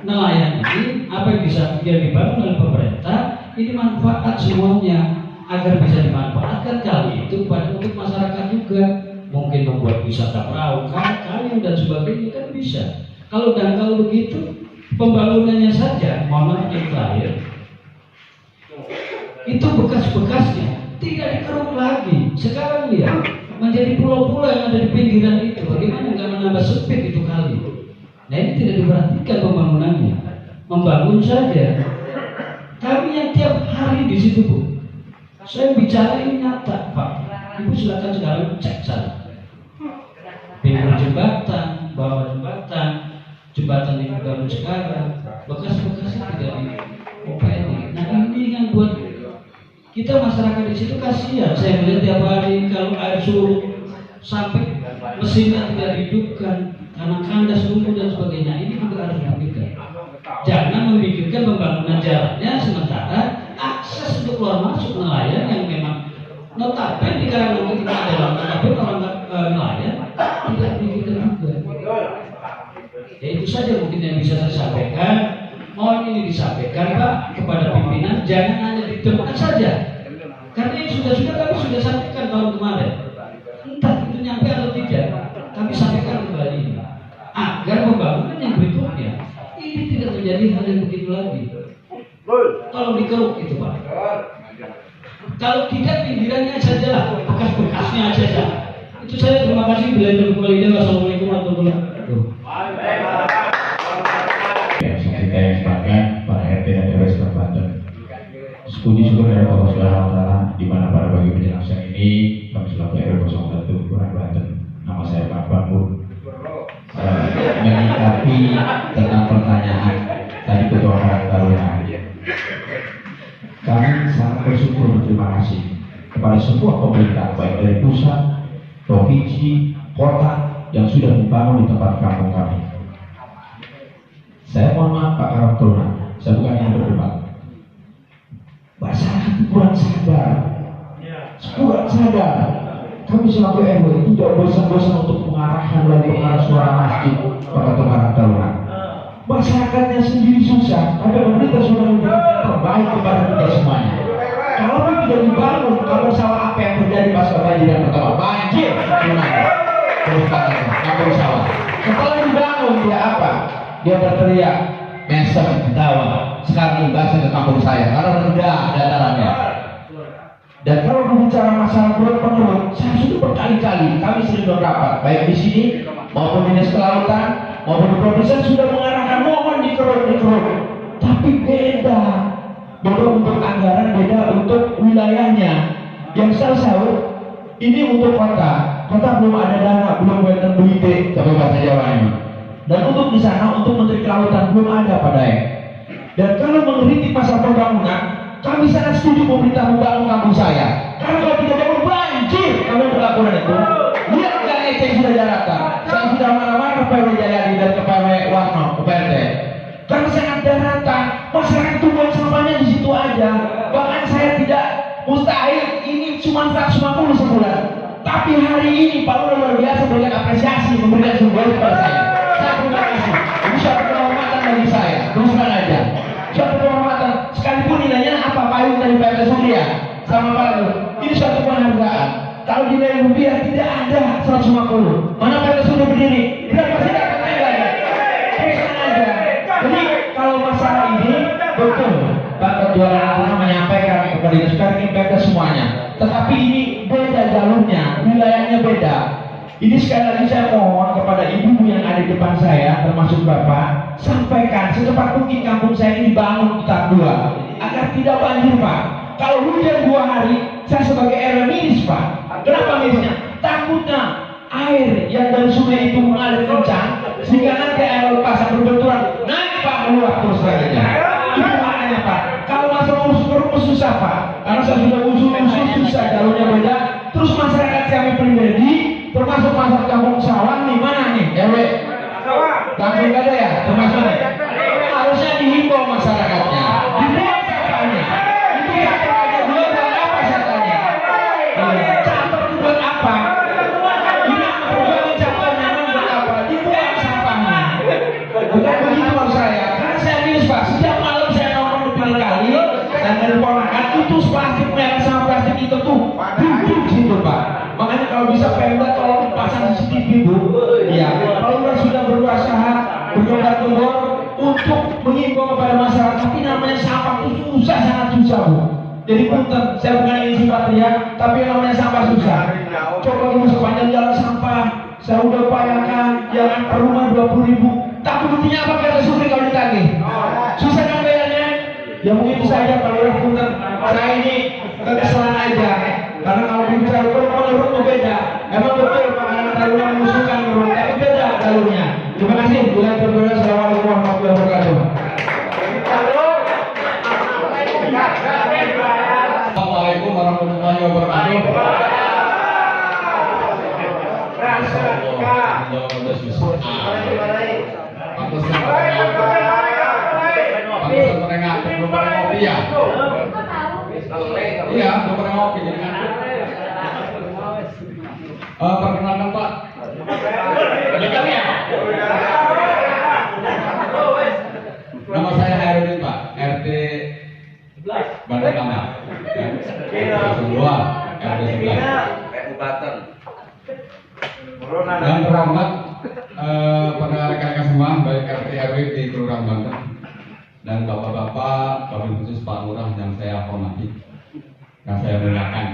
nelayan ini apa yang bisa dibangun oleh pemerintah ini manfaat semuanya. Agar bisa dimanfaatkan kali itu untuk masyarakat juga, mungkin membuat wisata perahu, kayu dan sebagainya kan bisa. Kalau begitu pembangunannya saja, mohon yang terakhir, itu bekas-bekasnya tidak dikeruk lagi. Sekarang lihat menjadi pulau-pulau yang ada di pinggiran itu, bagaimana nggak menambah sempit itu kali. Nah ini tidak diperhatikan pembangunannya, membangun saja. Kami yang tiap hari di situ Bu. Saya bicara ini nyata Pak. Ibu silakan sekarang cek sana. Pinggir jembatan, bawah jembatan, jembatan yang dibangun sekarang, bekas-bekasnya tidak diopeni. Nah ini yang buat kita masyarakat di situ kasihan. Saya melihat tiap hari kalau air surut sampai mesinnya tidak dihidupkan karena kandas lumpuh dan sebagainya. Ini juga harus dipikirkan. Jangan memikirkan pembangunan jalannya sementara akses untuk keluar masuk nelayan yang memang notabene di Karanganyar kita adalah notabene orang nelayan tidak dipikirkan juga. Ya itu saja mungkin yang bisa saya sampaikan. Mohon ini disampaikan Pak kepada pimpinan, jangan hanya ditemukan saja. Karena yang sudah-sudah kami sudah sampaikan tahun kemarin. Entah itu nyampe atau tidak, kami sampaikan kembali ini. Agar pembangunan yang berikutnya ini tidak menjadi hal yang begitu lagi. Tolong dikeruk itu Pak. Kalau tidak pinggirannya saja lah, bekas-bekasnya saja. Itu saya terima kasih. Wassalamualaikum warahmatullahi wabarakatuh. Saya sepakat Pak RT dan RW setempat Banten. Puji syukur dari Allah Subhanahu wa Ta'ala di mana pada pagi menjelang siang ini kami selaku RW 01 Kelurahan Banten, nama saya Pak Bambu, menyikapi tentang pertanyaan tadi Ketua Karang Taruna. Kami sangat bersyukur berterima kasih kepada semua pemerintah baik dari pusat, provinsi, kota yang sudah membangun di tempat kampung kami. Saya mohon maaf Pak Karang Taruna, saya bukan yang berdebat. Masyarakat kurang sadar, kurang sadar. Kami selaku RW tidak bosan-bosan untuk mengarahkan dan pengarah suara masjid Pak Ketua Karang Taruna. Masyarakatnya sendiri susah, ada pemerintah sudah memberikan terbaik kepada kita semuanya. Kalau tidak dibangun, kalau sawah apa yang terjadi pasca banjir yang pertama? Banjir, gimana? Terus kampung sawah. Setelah dibangun dia apa? Dia berteriak, mesem, ketawa. Sekarang imbasnya ke kampung saya karena rendah datarannya. Dan kalau berbicara masalah perut, saya sudah berkali-kali kami sering berrapat, baik di sini maupun Dinas Kelautan maupun di provinsi sudah mengarahkan mohon dikeruk. Tapi beda untuk anggaran, beda untuk wilayahnya. Yang saya tahu ini untuk kota belum ada dana, belum ada duit, tapi bahasa Jawa ini. Dan untuk di sana untuk Menteri Kelautan belum ada pada Dan kalau mengkritik masalah pembangunan, kami sangat setuju pemerintah membangun kampung saya. Karena kalau tidak bangun banjir, kami berlakukan itu. Lihat nggak yang sudah daratan. Saya sudah marah-marah ke PW Jayadi dan ke PW Warno, ke PRT. Karena sangat daratan, masyarakat itu buang sampahnya di situ aja. Bahkan saya tidak mustahil ini cuma 150 sebulan. Tapi hari ini Pak Lurah luar biasa memberikan apresiasi, memberikan sebuah kepada saya. Saya terima kasih. Ini suatu kehormatan bagi saya. Terus terang aja. Suatu kehormatan. Sekalipun nilainya apa payung dari PRT Surya sama Pak Lurah. Ini suatu penghargaan. Kalau nilai rupiah tidak ada 150. Mana PRT Surya berdiri? Tidak pasti dapat nilainya. Terus terang aja. Jadi kalau masalah ini betul Pak Ketua Taruna menyampaikan kepada sekarang PRT semuanya. Tetapi ini beda jalurnya, wilayahnya beda. Ini sekali lagi saya mohon kepada ibu yang ada di depan saya, termasuk Bapak, sampaikan secepat mungkin kampung saya ini dibangun tahap 2 agar tidak banjir Pak. Kalau hujan 2 hari, saya sebagai RW miris Pak. Kenapa mirisnya? Takutnya air yang dari sungai itu mengalir kencang sehingga nanti air lepasan berbenturan naik Pak meluap terus saja. Itu makanya Pak. Kalau masalah usus susah Pak. Karena saya sudah usus susah jalurnya beda. Terus masyarakat kami pribadi termasuk masyarakat kampung sawah nih mana nih RW? Kampung gak ada ya? Termasuk harusnya dihimbau masyarakatnya. Dibuang sampahnya. Itu catat aja dulu buat apa saya tanya? Catat buat apa? Ini perjuangan catatnya buat apa? Dibuang sampahnya. Bukan begitu maksud saya. Karena saya miris Pak. Setiap malam saya nongkrong berkali-kali dan dari ponakan itu plastik merah sama plastik itu tuh duduk situ Pak. Makanya kalau bisa Pemda tolong pasang CCTV Bu. Ya, kalau sudah berusaha berkobar-kobar untuk mengimbau kepada masyarakat, tapi namanya sampah itu susah, sangat susah Bu. Jadi punten, saya bukan ingin simpati ya, tapi yang namanya sampah susah. Coba Bu sepanjang jalan sampah, saya udah upayakan jalan per rumah 20.000. Tapi buktinya apa kata Supri kalau ditagih? Susah kan bayarnya? Ya mungkin saja kalau punten. Saya ini kekesalan aja. Karena kalau bicara menurut beda. Emang betul Pak Karang Taruna mengusulkan menurut, tapi beda jalurnya. Terima kasih. Assalamualaikum warahmatullahi wabarakatuh. Assalamualaikum warahmatullahi wabarakatuh. Iya, belum pernah ngopi jadi ngantuk. Perkenalkan Pak. Nama saya Herudin Pak, RT Bandar Kamar. Semua RT 11. Dan terhormat pada rekan-rekan semua, baik RT RW di Kelurahan Banten dan bapak-bapak, wabil khusus Pak Lurah yang saya hormati, yang saya muliakan.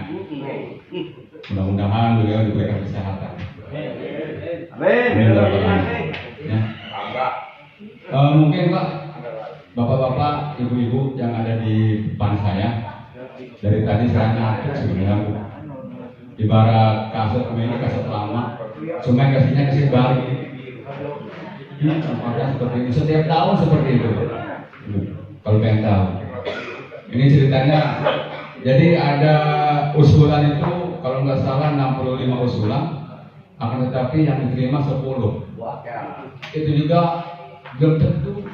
Mudah-mudahan beliau diberikan kesehatan. Amin. Ya. Mungkin Pak, bapak-bapak, ibu-ibu yang ada di depan saya, dari tadi saya ngantuk sebenarnya. Ibarat kaset ini kaset lama, cuma kasihnya kasih baru. Ini contohnya seperti ini, setiap tahun seperti itu. Kalau pengen tahu, ini ceritanya. Jadi ada usulan itu, kalau nggak salah 65 usulan, akan tetapi yang diterima 10. Itu juga belum tentu.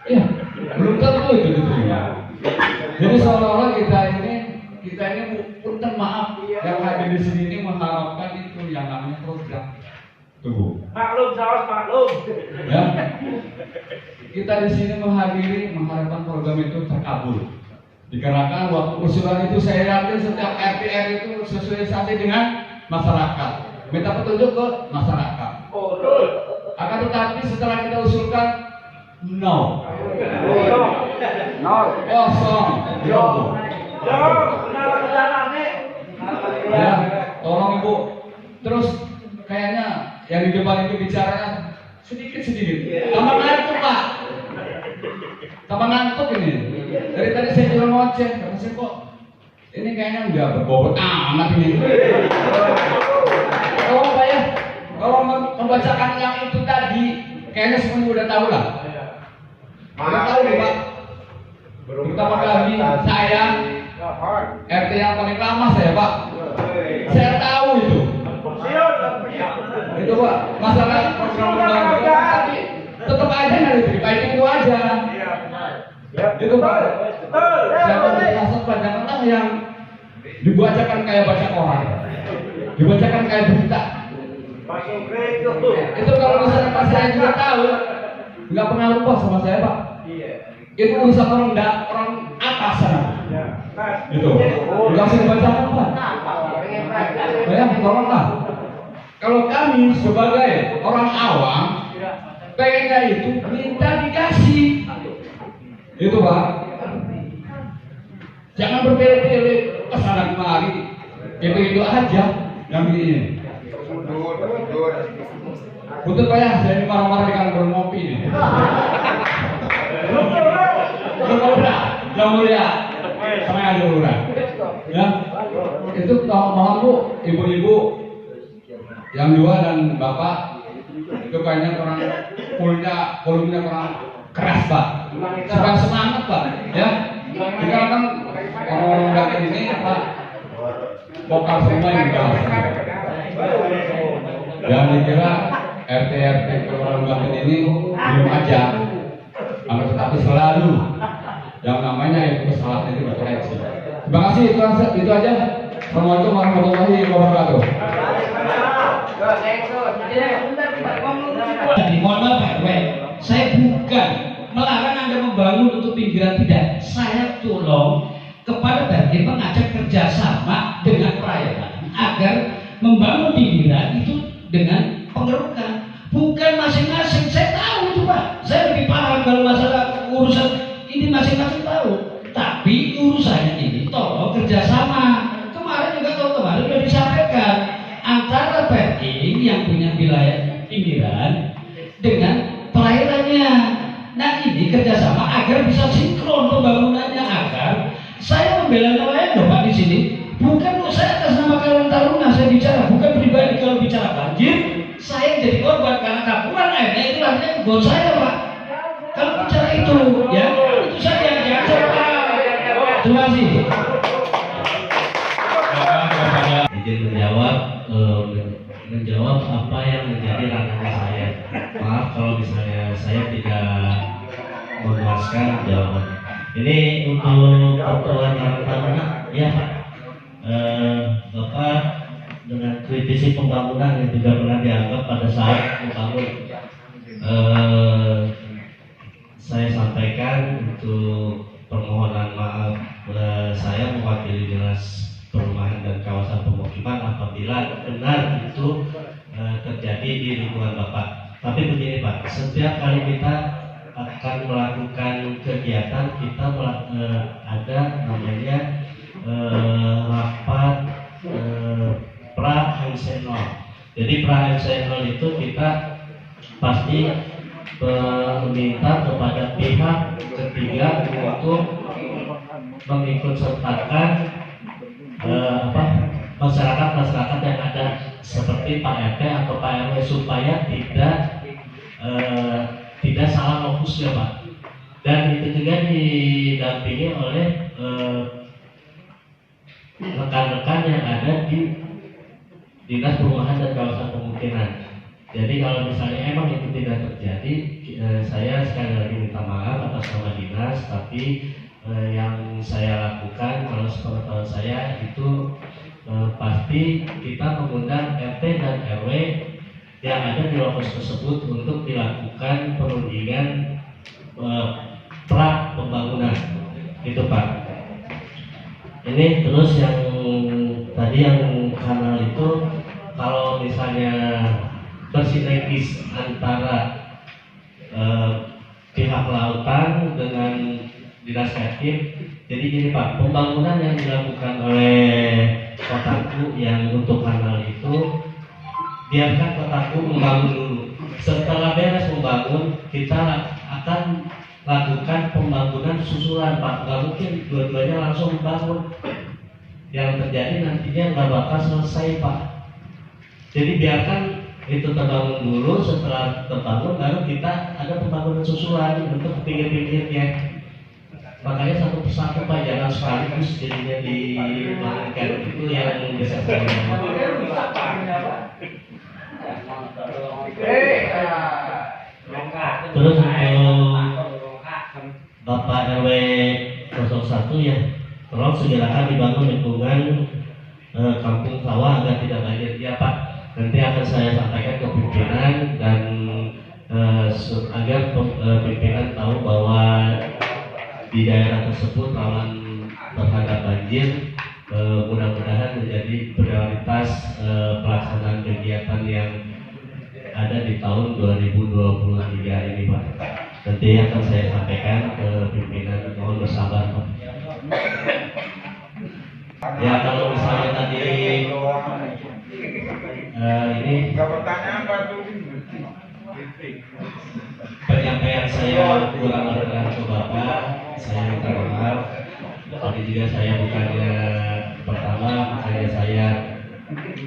Ya, belum tentu itu diterima. Jadi seolah-olah kita ini punten maaf yang hadir di sini ini mengharapkan itu yang namanya program. Tunggu. Maklum, saus maklum. Ya. Kita di sini mengharapkan program itu terkabul. Dikarenakan waktu usulan itu saya yakin setiap RT itu sosialisasi dengan masyarakat, minta petunjuk ke masyarakat. Akan tetapi setelah kita usulkan, no, kosong, ya, tolong Ibu. Terus kayaknya yang di depan itu bicaranya sedikit. Tambah ngantuk Pak. Tambah ngantuk ini. Dari tadi saya jual ngoceh, kata saya kok ini kayaknya nggak berbobot amat ini. Kalau Pak ya, kalau membacakan yang itu tadi, kayaknya semuanya udah tahu lah. Udah tahu nih Pak. Pertama kali saya RT yang paling lama saya Pak. Saya tahu itu. Itu Pak, masalah program tapi tetap aja nggak diterima, itu aja. Itu Pak. Siapa yang panjangan yang dibacakan kayak baca koran, dibacakan kayak berita. Itu kalau misalnya Pak saya juga tahu, nggak pernah lupa sama saya Pak. Itu bisa orang atas sana. Itu nggak usah dibacakan Pak. Ya, tolonglah. Kalau kami sebagai orang awam, pengennya itu minta dikasih. Itu Pak. Jangan bertele-tele kesana kemari. Itu aja yang ini. Betul Pak ya, saya ini marah-marah di kantor ngopi ini. Yang mulia, sama yang mulia. Ya, itu mohon Bu, ibu-ibu yang dua dan bapak itu kayaknya kurang kulumnya kurang keras Pak. Supaya semangat Pak, ya. Dikarenakan orang dapat ini apa vokal semua yang keras. Dan dikira RT Kelurahan Banten ini belum aja, akan tetapi selalu yang namanya itu kesalahan itu berkoreksi. Terima kasih, itu aja. Assalamualaikum warahmatullahi wabarakatuh. Mohon maaf Pak RW, saya bukan melarang Anda membangun untuk pinggiran, tidak. Saya tolong kepada Banten mengajak kerjasama dengan perairan agar membangun pinggiran itu dengan pengerukan, bukan masing-masing. Saya tahu itu Pak, saya lebih paham kalau masalah urusan ini masing-masing tahu. Tapi urusannya ini tolong kerjasama. Kemarin juga kemarin sudah disampaikan antara Banten yang punya wilayah pinggiran dengan perairannya. Nah ini kerjasama agar bisa sinkron pembangunannya, agar saya membela nelayan loh Pak di sini. Bukan kok saya atas nama Karang Taruna saya bicara, bukan pribadi. Kalau bicara banjir, saya jadi buat saya Pak. Kalau bicara itu, ya itu saja. Jangan saya terima kasih. Izin menjawab apa yang menjadi ranahnya saya. Maaf kalau misalnya saya tidak memuaskan jawaban. Ini untuk ketua Taruna, ya Pak. Bapak dengan kritisi pembangunan yang tidak pernah dianggap pada saat membangun. Saya sampaikan untuk permohonan maaf. Saya mewakili Dinas Perumahan dan Kawasan Pemukiman apabila benar itu terjadi di lingkungan Bapak. Tapi begini Pak, setiap kali kita akan melakukan kegiatan, kita ada namanya rapat pra-MCNOL. Jadi pra-MCNOL itu kita pasti meminta kepada pihak ketiga untuk mengikut sertakan masyarakat yang ada seperti Pak RT atau Pak RW supaya tidak salah fokus ya Pak. Dan itu juga didampingi oleh rekan-rekan yang ada di Dinas Perumahan dan Kawasan Pemukiman. Jadi kalau misalnya emang itu tidak terjadi, saya sekali lagi minta maaf atas nama dinas, tapi yang saya lakukan kalau sepengetahuan saya itu pasti kita mengundang RT dan RW yang ada di lokasi tersebut untuk dilakukan perundingan pra pembangunan. Itu Pak. Ini terus yang tadi yang kanal itu kalau misalnya bersinergis antara pihak lautan dengan dinas Ketim. Jadi gini Pak, pembangunan yang dilakukan oleh Kotaku yang untuk kanal itu biarkan Kotaku membangun dulu. Setelah beres membangun, kita akan lakukan pembangunan susulan Pak. Gak mungkin dua-duanya langsung membangun. Yang terjadi nantinya nggak bakal selesai Pak. Jadi biarkan itu terbangun dulu, setelah terbangun baru kita ada pembangunan susulan untuk pinggir-pinggirnya. Makanya satu persatu Pak, jangan sekaligus jadinya dibangunkan. Itu yang bisa saya terus untuk Bapak RW 01 ya, tolong segerakan dibangun lingkungan kampung sawah agar tidak banjir ya Pak. Nanti akan saya sampaikan ke pimpinan dan agar pimpinan tahu bahwa di daerah tersebut rawan terhadap banjir. Mudah-mudahan menjadi prioritas pelaksanaan kegiatan yang ada di tahun 2023 ini Pak. Nanti akan saya sampaikan ke pimpinan, mohon bersabar Pak. Ya kalau misalnya tadi ini penyampaian saya kurang berkenan ke Bapak, saya minta maaf. Tadi juga saya bukannya pertama, makanya saya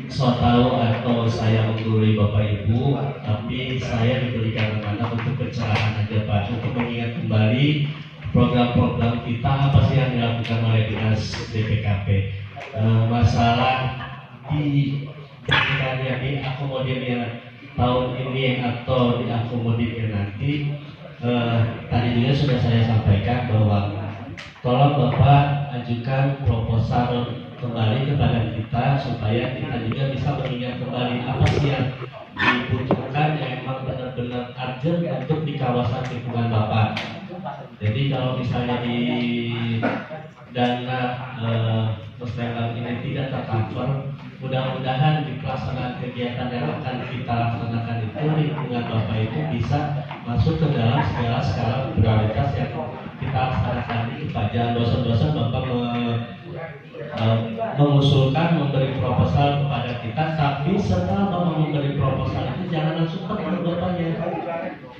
so tahu atau saya menggurui Bapak Ibu, tapi saya diberikan amanah untuk pencerahan aja Pak, untuk mengingat kembali program-program kita apa sih yang dilakukan oleh dinas DPKP. Masalah diberikannya diakomodirnya tahun ini atau diakomodirnya nanti, tadi juga sudah saya sampaikan bahwa tolong Bapak ajukan proposal kembali kepada kita supaya kita juga bisa mengingat kembali apa sih yang dibutuhkan yang memang benar-benar urgent untuk di kawasan lingkungan Bapak. Jadi kalau misalnya di dana Musliman ini tidak tercover, mudah-mudahan di pelaksanaan kegiatan yang akan kita laksanakan itu lingkungan Bapak itu bisa masuk ke dalam segala skala prioritas yang kita laksanakan ini Pak. Jangan dosen-dosen Bapak mengusulkan memberi proposal kepada kita, tapi setelah Bapak memberi proposal itu jangan langsung ke Bapaknya,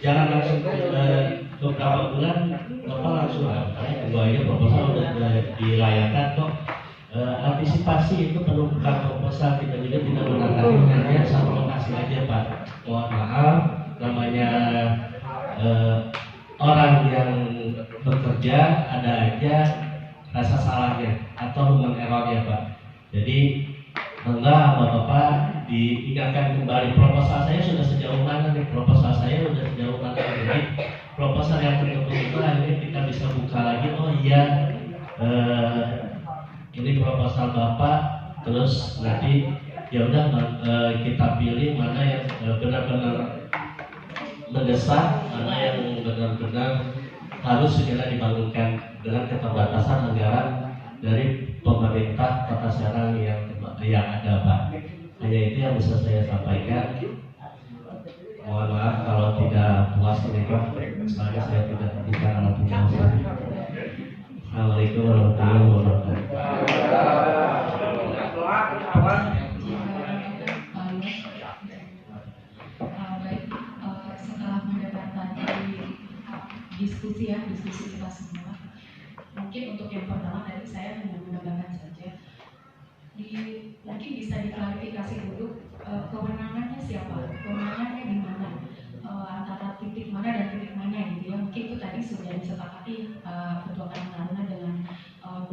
jangan langsung beberapa bulan Bapak langsung bahwa proposal sudah dilayangkan kok. Antisipasi itu perlu bukan proposal, kita juga tidak menangani hanya satu lokasi aja Pak. Mohon maaf, namanya kerja ada aja rasa salahnya atau human error ya Pak. Jadi enggak Bapak diingatkan kembali proposal saya sudah sejauh mana nih, proposal saya sudah sejauh mana. Jadi proposal yang tertutup itu akhirnya kita bisa buka lagi, oh iya ini proposal Bapak, terus nanti ya udah kita pilih mana yang benar-benar mendesak, mana yang benar-benar harus segera dibangunkan dengan keterbatasan anggaran dari pemerintah Kota Serang yang ada Pak. Hanya itu yang bisa saya sampaikan. Mohon maaf kalau tidak puas menikah, soalnya saya tidak bicara alat bicara. Assalamualaikum warahmatullahi wabarakatuh. Setelah mendengarkan diskusi kita semua, mungkin untuk yang pertama tadi saya hanya menambahkan saja, mungkin bisa diklarifikasi dulu kewenangannya siapa, kewenangannya di mana, antara titik mana dan titik mana gitu ya. Mungkin itu tadi sudah disepakati Ketua Karangtaruna dengan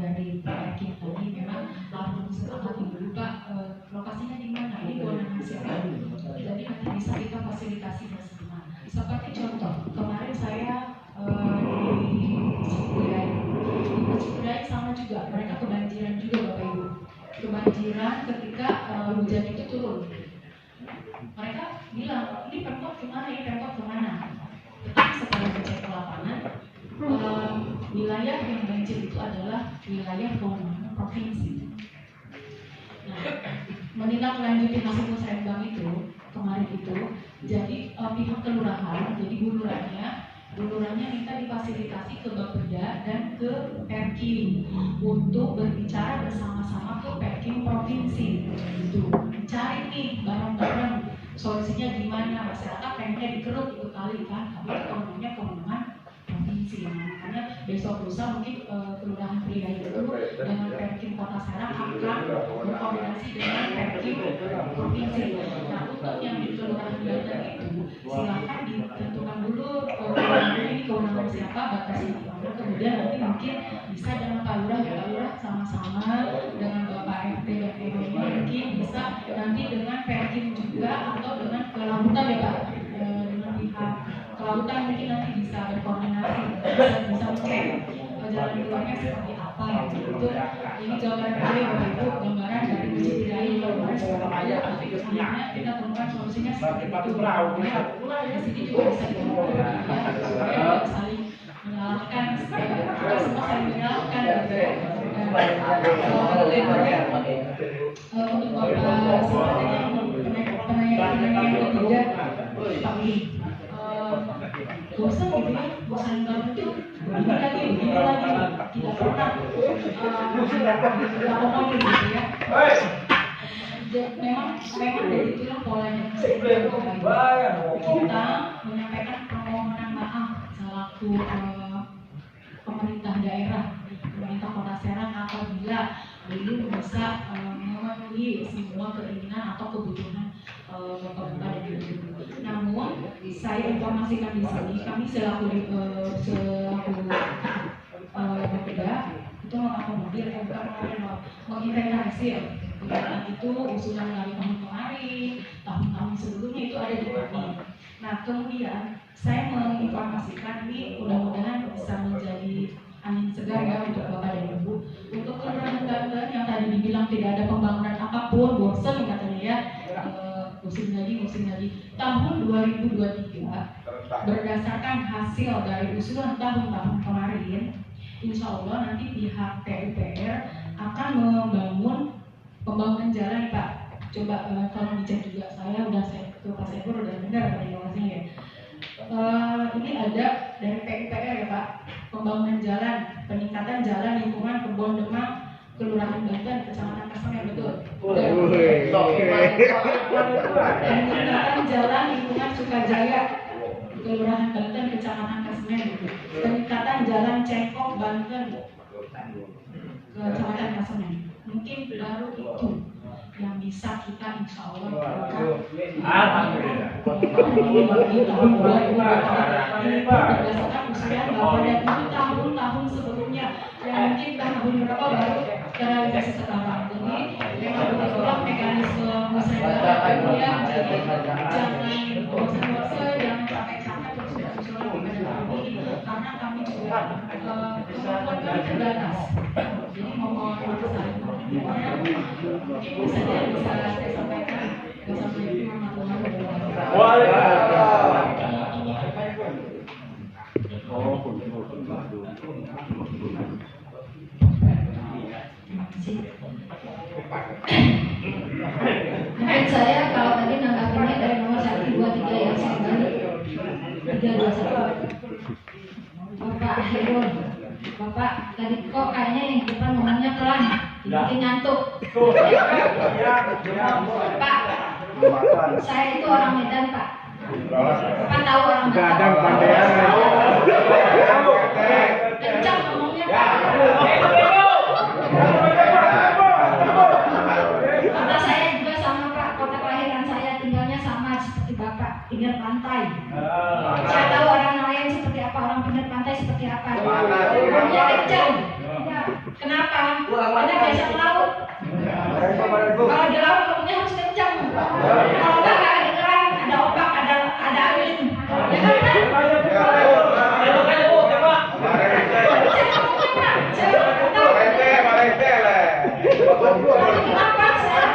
dari Pak Kim tadi, memang harus disepakati dulu Pak, lokasinya di mana, ini kewenangan siapa. Jadi nanti bisa kita fasilitasi bersama. Seperti contoh, kemarin saya di Cipudai sama juga, mereka kebanjiran juga Bapak Ibu. Kebanjiran ketika hujan itu turun. Mereka bilang, ini Pemkot kemana, ini Pemkot kemana. Tetapi setelah dicek ke lapangan, wilayah yang banjir itu adalah wilayah kewenangan provinsi. Nah, menindaklanjuti hasil musrembang itu kemarin itu, jadi pihak kelurahan, jadi bulurannya minta difasilitasi ke Bapeda dan ke Perkim untuk berbicara bersama-sama ke Perkim provinsi. Gitu. Cari nih bareng-bareng solusinya gimana, masyarakat pengennya dikeruk itu kali kan, tapi kewenangannya kewenangan provinsi. Nah, makanya besok lusa mungkin kelurahan Pria itu dengan Perkim Kota Serang akan berkoordinasi dengan Perkim provinsi. Nah, untuk yang di kelurahan Banten itu silakan ditentukan dulu ini kewenangan siapa, batasnya di mana, kemudian nanti mungkin bisa dengan Pak Lurah sama-sama dengan Bapak RT dan RW mungkin bisa nanti dengan Perkim juga atau dengan kelautan ya Pak, dengan pihak kelautan mungkin nanti bisa berkoordinasi, bisa mengecek jalan keluarnya seperti apa gitu. Ini jawaban dari Bapak Ibu, gambaran dari Cipudai kemarin seperti apa, tapi kemudiannya kita temukan solusinya seperti itu. Di sini juga bisa dilakukan supaya saling menyalahkan, kita semua saling menyalahkan gitu ya. Untuk Bapak sepertinya penanya yang ketiga, Pak Wi, bosan gitu ya, bosan banget tuh begini lagi, tidak pernah dilakukan gitu ya. Memang dari itulah polanya kita menyampaikan permohonan maaf selaku pemerintah daerah, pemerintah Kota Serang apabila belum bisa memenuhi semua keinginan atau kebutuhan bapak-bapak dan ibu-ibu. Namun saya informasikan di sini, kami selaku Bapeda itu mengakomodir menginventarisir kegiatan itu, usulan dari tahun kemarin, tahun-tahun sebelumnya itu ada di kami. Nah kemudian saya menginformasikan ini mudah-mudahan bisa menjadi angin segar ya untuk Bapak dan Ibu. Untuk kelurahan Banten yang tadi dibilang tidak ada pembangunan apapun, bosan katanya ya, musim lagi. Tahun 2023 berdasarkan hasil dari usulan tahun-tahun kemarin, insya Allah nanti pihak PUPR akan membangun pembangunan jalan Pak. Coba kalau dicek juga, saya ke Pak Saiful udah dengar tadi lokasinya ya. Ini ada dari PUPR ya Pak, pembangunan jalan, peningkatan jalan lingkungan Kebon Demang, Kelurahan Banten, Kecamatan Kasemen, betul. Peningkatan jalan lingkungan Sukajaya, Kelurahan Banten, Kecamatan Kasemen, peningkatan jalan Cengkok Banten, Kecamatan Kasemen. Mungkin baru itu. yang bisa kita insya Allah Alhamdulillah. berdasarkan usia Bapak dan Ibu tahun-tahun sebelumnya yang mungkin tahun berapa baru terrealisasi sekarang. Jadi memang begitulah mekanisme masyarakat ya. Jadi jangan bosan-bosan, jangan capek-capek terus berusulan kepada kami karena kami juga kemampuan kami terbatas. Jadi mohon mungkin bisa saya sampaikan. Wassalamualaikum warahmatullahi Mungkin saya kalau tadi nanggapinnya dari nomor 1, 2, 3 yang saya balik 3, 2, 1 Bapak Akhirul, Bapak tadi kok kayaknya yang depan ngomongnya pelan, bikin ngantuk. Pak, saya itu orang Medan Pak. Pak tahu orang Medan? Kencang ngomongnya Pak. Kota saya juga sama Pak, kota kelahiran saya tinggalnya sama seperti Bapak, pinggir pantai. Saya tahu orang nelayan seperti apa, orang pinggir pantai seperti apa. Ngomongnya kencang. Kenapa? Karena biasa laut. Kalau di laut ngomongnya harus kencang. Kalau nggak kedengeran, ada ombak, ada angin. Ya kan Pak? Kenapa saya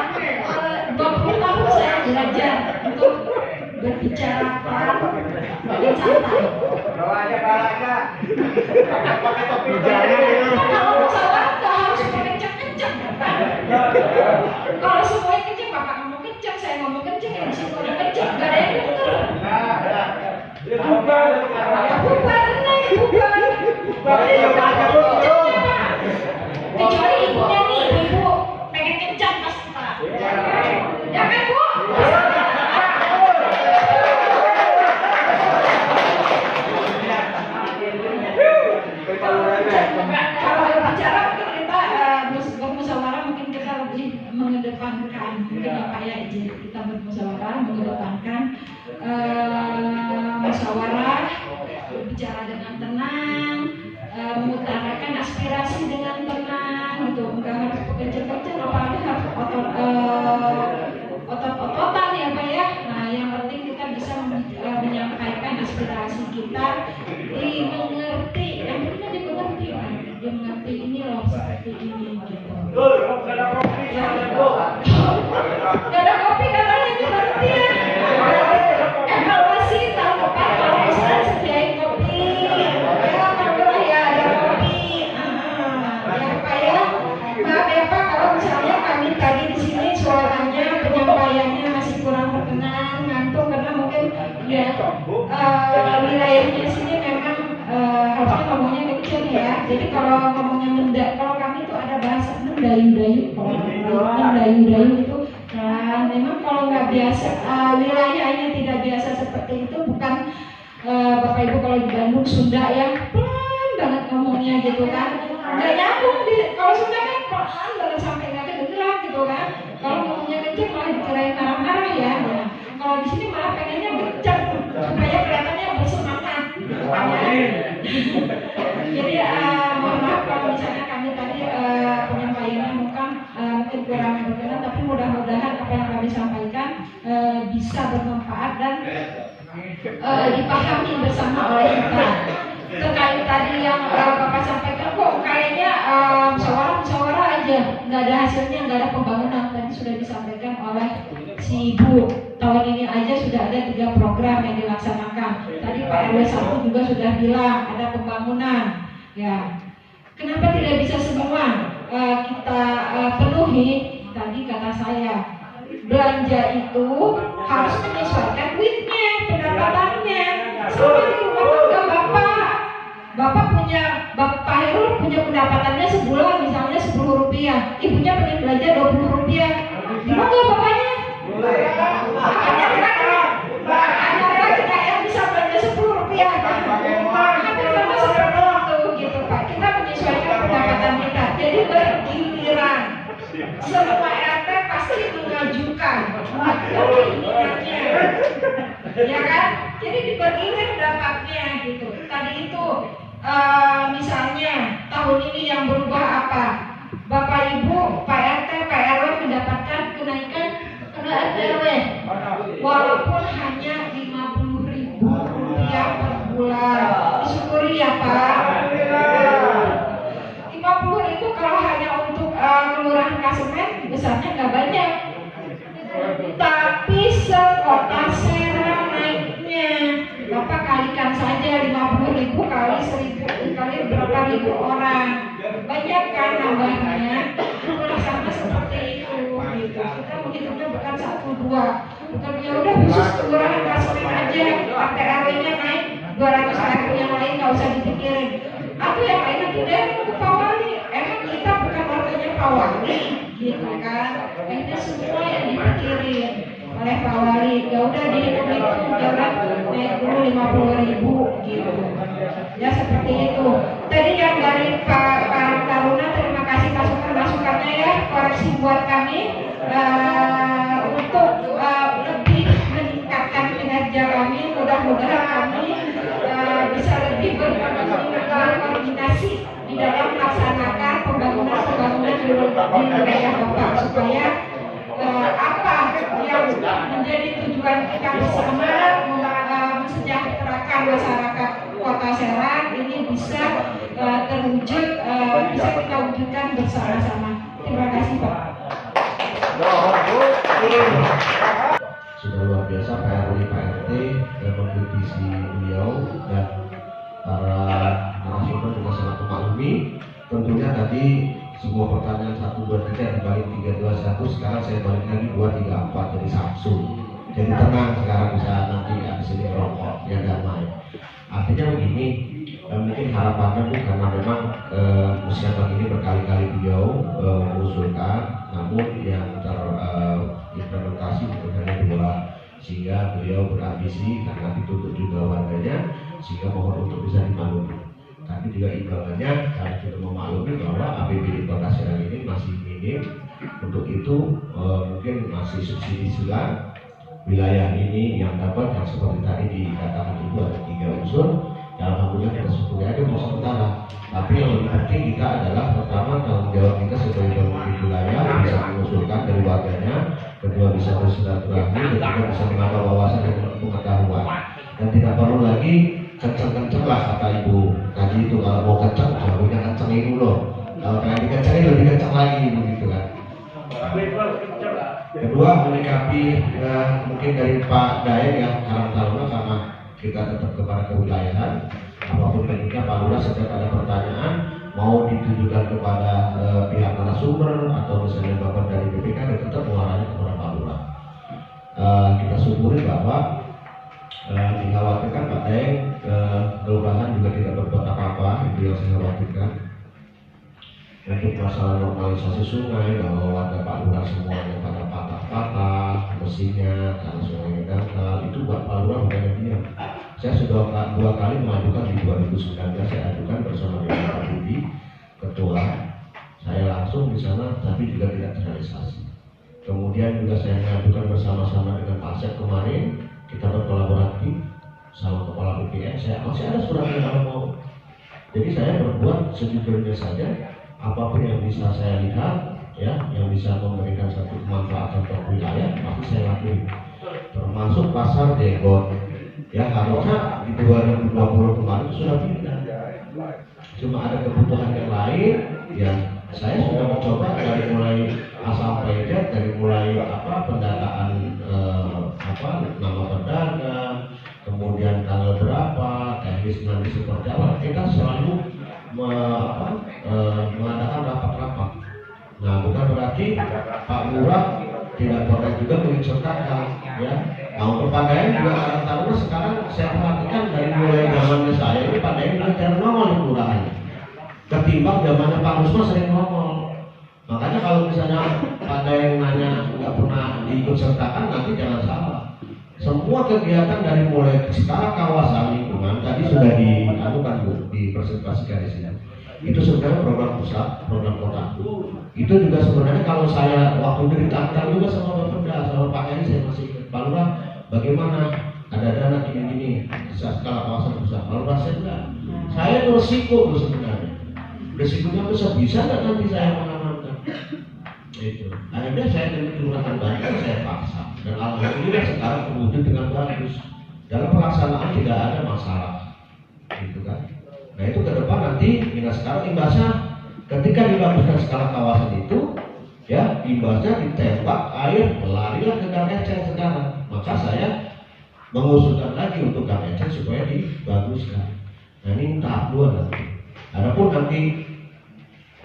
20 tahun saya belajar untuk berbicara pelan dan santai. Kalau musyawarah nggak harus kencang-kencang kan? Kalau semuanya kencang, Bapak ngomong kencang, saya ngomong kencang, yang di situ ada kencang, nggak ada yang denger. Bubar, kecuali ibunya nih, ibu pengen kencang pasti Pak. Ya kan Bu? Kalau berbicara mungkin kita bermusyawarah, mungkin kita lebih mengedepankan mungkin apa ya, kita bermusyawarah mengedepankan musyawarah, berbicara dengan tenang, mengutarakan aspirasi dengan tenang, gitu. Enggak harus kenceng-kenceng, apalagi harus otot-ototan ya Pak ya. Nah, yang penting kita bisa menyampaikan aspirasi kita, dimengerti, yang penting dimengerti, dimengerti ini loh seperti ini gitu. Gak ada kopi katanya itu berarti ya. Evaluasi tahun depan kalau bisa sediain kopi. Ya alhamdulillah ya ada kopi. Ya Pak ya. Maaf ya Pak kalau misalnya kami tadi di sini suaranya penyampaiannya masih kurang berkenan, ngantuk karena mungkin ya wilayahnya sini memang harusnya ngomongnya kecil ya. Jadi kalau ngomongnya kalau kami itu ada bahasa mendayu-dayu. Kalau mendayu-dayu itu kan memang kalau nggak biasa wilayahnya tidak biasa seperti itu, bukan Bapak Ibu kalau di Bandung Sunda yang pelan banget ngomongnya gitu kan, nggak nyambung. Kalau Sunda kan pelan banget sampai nggak kedengeran gitu kan. Kalau ngomongnya kenceng malah dikirain marah-marah ya. Nah, kalau di sini malah pengennya kenceng supaya kelihatannya bersemangat. Jadi mohon maaf kalau misalnya kami tadi penyampaiannya mungkin kurang berkenan, tapi mudah-mudahan apa yang kami sampaikan bisa bermanfaat dan dipahami bersama oleh kita. Terkait tadi yang Bapak sampaikan, kok kayaknya musyawarah aja, nggak ada hasilnya, nggak ada pembangunan. Tadi sudah disampaikan oleh si Ibu, tahun ini aja sudah ada 3 program yang dilaksanakan. Tadi Pak RW 1 juga sudah bilang ada pembangunan. Ya, kenapa tidak bisa semua kita penuhi? Tadi kata saya, belanja itu harus menyesuaikan duitnya, pendapatannya. Sama di rumah tangga Bapak Hairul punya pendapatannya sebulan misalnya 10 rupiah, ibunya pengen belanja 20 rupiah, gimana nggak bapaknya? Ada kita yang bisa belanja 10 rupiah, hampir sama seperti itu gitu Pak. Kita menyesuaikan pendapatan kita, jadi bergiliran. Semua RT pasti ya kan? Jadi dipergilir dampaknya gitu. Tadi itu misalnya tahun ini yang berubah apa? Bapak Ibu, Pak RT, Pak RW mendapatkan kenaikan RW walaupun hanya 50.000 rupiah per bulan. Disyukuri ya Pak. 50.000 kalau hanya untuk kelurahan Kasemen besarnya nggak banyak, tapi sekota Serang naiknya. Bapak kalikan saja 50.000 kali 1.000 kali berapa ribu orang, banyak kan nambahnya. Kalau sama seperti itu gitu. Kita menghitungnya bukan 1-2, bukan ya udah khusus kelurahan Kasemen aja RT RW-nya naik 200.000, yang lain nggak usah dipikirin. Atau yang lain nanti deh ke Pak Wali, emang kita bukan warganya Pak Wali gitu kan. Ini semua yang dipikirin oleh Pak Wali. Ya udah dihitung jangan naik dulu 50.000 gitu. Ya seperti itu. Tadi yang dari Pak Taruna, terima kasih masukannya ya, koreksi buat kami untuk lebih meningkatkan kinerja kami. Mudah-mudahan kami bisa lebih berkoordinasi di dalam melaksanakan pembangunan di wilayah Bapak, supaya apa yang menjadi tujuan kita bersama mensejahterakan masyarakat Kota Serang ini bisa terwujud, bisa kita wujudkan bersama-sama. Terima kasih Pak. Sudah luar biasa Pak RW, Pak RT dan mengkritisi beliau dan para narasumber juga sangat memaklumi. Tentunya tadi semua pertanyaan 1, 2, 3 dibalik 3, 2, 1, sekarang saya balik lagi 2, 3, 4 jadi Samsung. Jadi tenang sekarang, bisa nanti habis ini merokok ya damai. Artinya begini, mungkin harapannya Bu, karena memang musyawarah ini berkali-kali beliau mengusulkan, namun yang terimplementasi hanya 2, sehingga beliau berambisi karena dituntut juga warganya, sehingga mohon untuk bisa dimaklumi. Tapi juga imbangannya kami sudah memaklumi bahwa APBD Kota Serang ini masih minim. Untuk itu mungkin masih subsidi silang wilayah ini yang dapat, yang seperti tadi dikatakan itu ada 3 unsur. Ya, alhamdulillah kita syukuri aja untuk sementara. Tapi yang lebih penting kita adalah pertama tanggung jawab kita sebagai pemimpin wilayah bisa mengusulkan dari warganya, kedua bisa bersilaturahmi, ketiga bisa menambah wawasan dan pengetahuan. Dan tidak perlu lagi kenceng-kenceng lah kata Ibu tadi itu, kalau mau kenceng jauhnya kencengin dulu, kalau pengen dikencengin lebih kenceng lagi begitu kan. Kedua, menyikapi mungkin dari Pak Daeng yang Karang karena kita tetap kepada kewilayahan, apapun bentuknya Pak Lurah setiap ada pertanyaan mau ditujukan kepada pihak narasumber atau misalnya Bapak dari BPK, tetap mengarahnya kepada Pak Lurah. Kita syukuri bahwa dikhawatirkan Pak Daeng kelurahan juga tidak berbuat apa-apa, itu yang saya khawatirkan. Untuk masalah normalisasi sungai, bahwa warga Pak Lurah semuanya pada patah-patah mesinnya karena sungainya dangkal, itu buat Pak Lurah bukannya diam. Saya sudah 2 kali mengajukan di 2019, saya ajukan bersama dengan Pak Budi, ketua. Saya langsung di sana, tapi juga tidak terrealisasi. Kemudian juga saya mengajukan bersama-sama dengan Pak Asep kemarin, kita berkolaborasi sama kepala BPN. Saya masih ada suratnya kalau mau. Jadi saya berbuat sejujurnya saja. Apapun yang bisa saya lihat, ya, yang bisa memberikan satu kemanfaatan untuk wilayah, pasti saya lakukan. Termasuk pasar Degon, ya harusnya di 2020 kemarin sudah pindah. Cuma ada kebutuhan yang lain, yang saya sudah mencoba dari mulai asal pajak, dari mulai pendataan nama pedagang, kemudian tanggal berapa, teknis nanti seperti apa, kita selalu mengadakan rapat-rapat. Nah, bukan berarti Pak Lurah tidak pernah juga mengikutsertakan, ya. Nah, untuk Pak Daeng juga kadang-kadang sekarang saya perhatikan dari mulai zamannya saya ini Pak Daeng juga jarang nongol di kelurahannya. Ketimbang zamannya Pak Rusma sering nongol. Makanya kalau misalnya Pak Daeng nanya nggak pernah diikutsertakan, nanti jangan salah. Semua kegiatan dari mulai skala kawasan lingkungan tadi sudah dipresentasikan di sini. Itu sebenarnya program pusat, program kota. Itu juga sebenarnya kalau saya waktu itu ditantang juga sama Bapak sama Pak Eri, saya masih ingat Pak Lurah, bagaimana ada skala kawasan besar. Kalau saya enggak, saya itu resiko tuh sebenarnya. Resikonya bisa nggak nanti saya mengamankan? Itu. Akhirnya saya dari Kelurahan Banten saya paksa dan alhamdulillah sekarang terwujud dengan bagus. Dalam pelaksanaan tidak ada masalah, gitu kan? Nah itu ke depan nanti sekarang imbasnya ketika dibaguskan skala kawasan itu, ya imbasnya ditembak air melarilah ke Kang Eceng sekarang. Maka saya mengusulkan lagi untuk Kang Eceng supaya dibaguskan. Nah ini tahap 2 nanti. Adapun nanti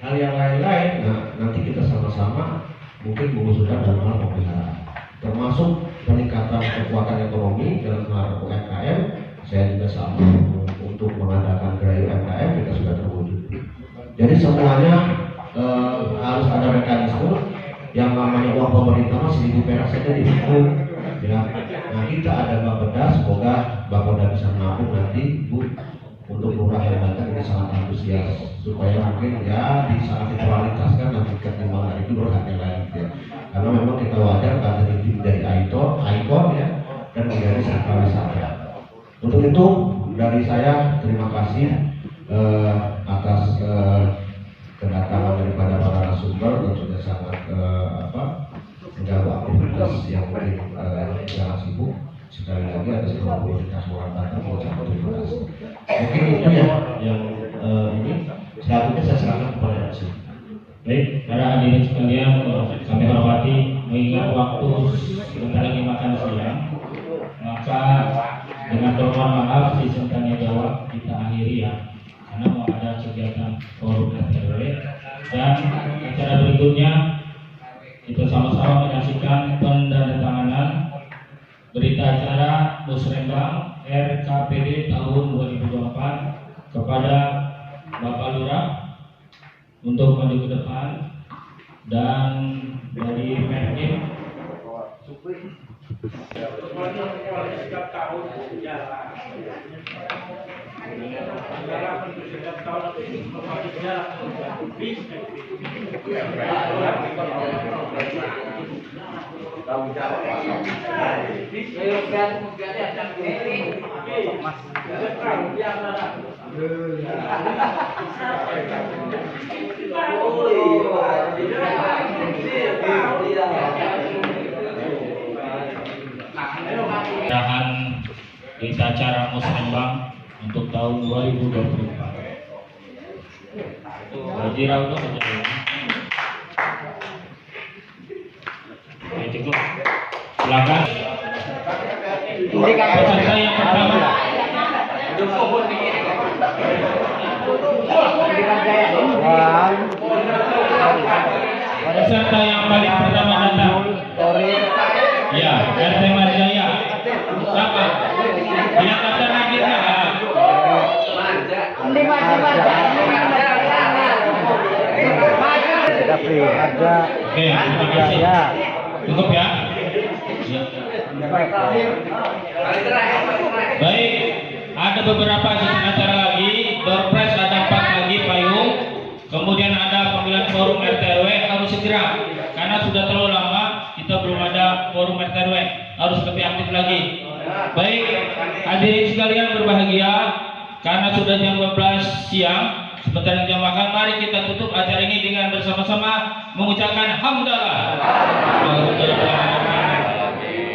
hal yang lain-lain, nah nanti kita sama-sama mungkin mengusulkan dalam hal pemeliharaan, termasuk peningkatan kekuatan ekonomi dalam hal UMKM. Saya juga sama untuk mengadakan gerai UMKM kita sudah terwujud. Jadi semuanya harus ada mekanisme. Yang namanya uang pemerintah masih 1.000 perak saja dihitung, ya. Nah kita ada Bapeda, semoga Bapeda bisa menampung nanti Bu untuk Kelurahan Banten ini sangat antusias supaya mungkin ya bisa diprioritaskan nanti ketimbangan itu berhati lain ya. Karena memang kita wajar Banten itu menjadi ikon ya dan menjadi sentra wisata. Untuk itu dari saya terima kasih atas kedatangan daripada para narasumber dan sudah sangat mengganggu aktivitas yang mungkin jangan sibuk. Sekali lagi atas nama Universitas Muhammad Banten mengucapkan terima kasih. Mungkin itu ya yang ini selanjutnya saya serahkan kepada Yasi. Baik, para hadirin sekalian, kami hormati mengingat waktu sebentar lagi makan siang, maka dengan permohonan maaf sistem tanya jawab kita akhiri ya, karena mau ada kegiatan forum RW dan acara berikutnya kita sama-sama menyaksikan penandatanganan berita acara Musrembang RKPD tahun 2024 kepada Bapak Lurah untuk maju ke depan dan dari Merkim berita acara Musrembang untuk tahun 2024. Haji Raudo cukup. Silakan. Peserta yang pertama. Peserta yang paling pertama datang. Ya, RT Marjaya. Siapa? Yang kata akhirnya. Oke, terima kasih. Cukup ya. Baik, ada beberapa sesi acara lagi. Door prize ada 4 lagi payung. Kemudian ada pemilihan forum RT/RW harus segera karena sudah terlalu lama kita belum ada forum RT/RW, harus lebih aktif lagi. Baik, hadirin sekalian berbahagia karena sudah jam 12 siang. Sebentar jam makan, mari kita tutup acara ini dengan bersama-sama mengucapkan hamdalah.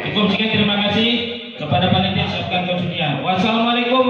Cukup sekian, terima kasih kepada panitia. Wassalamualaikum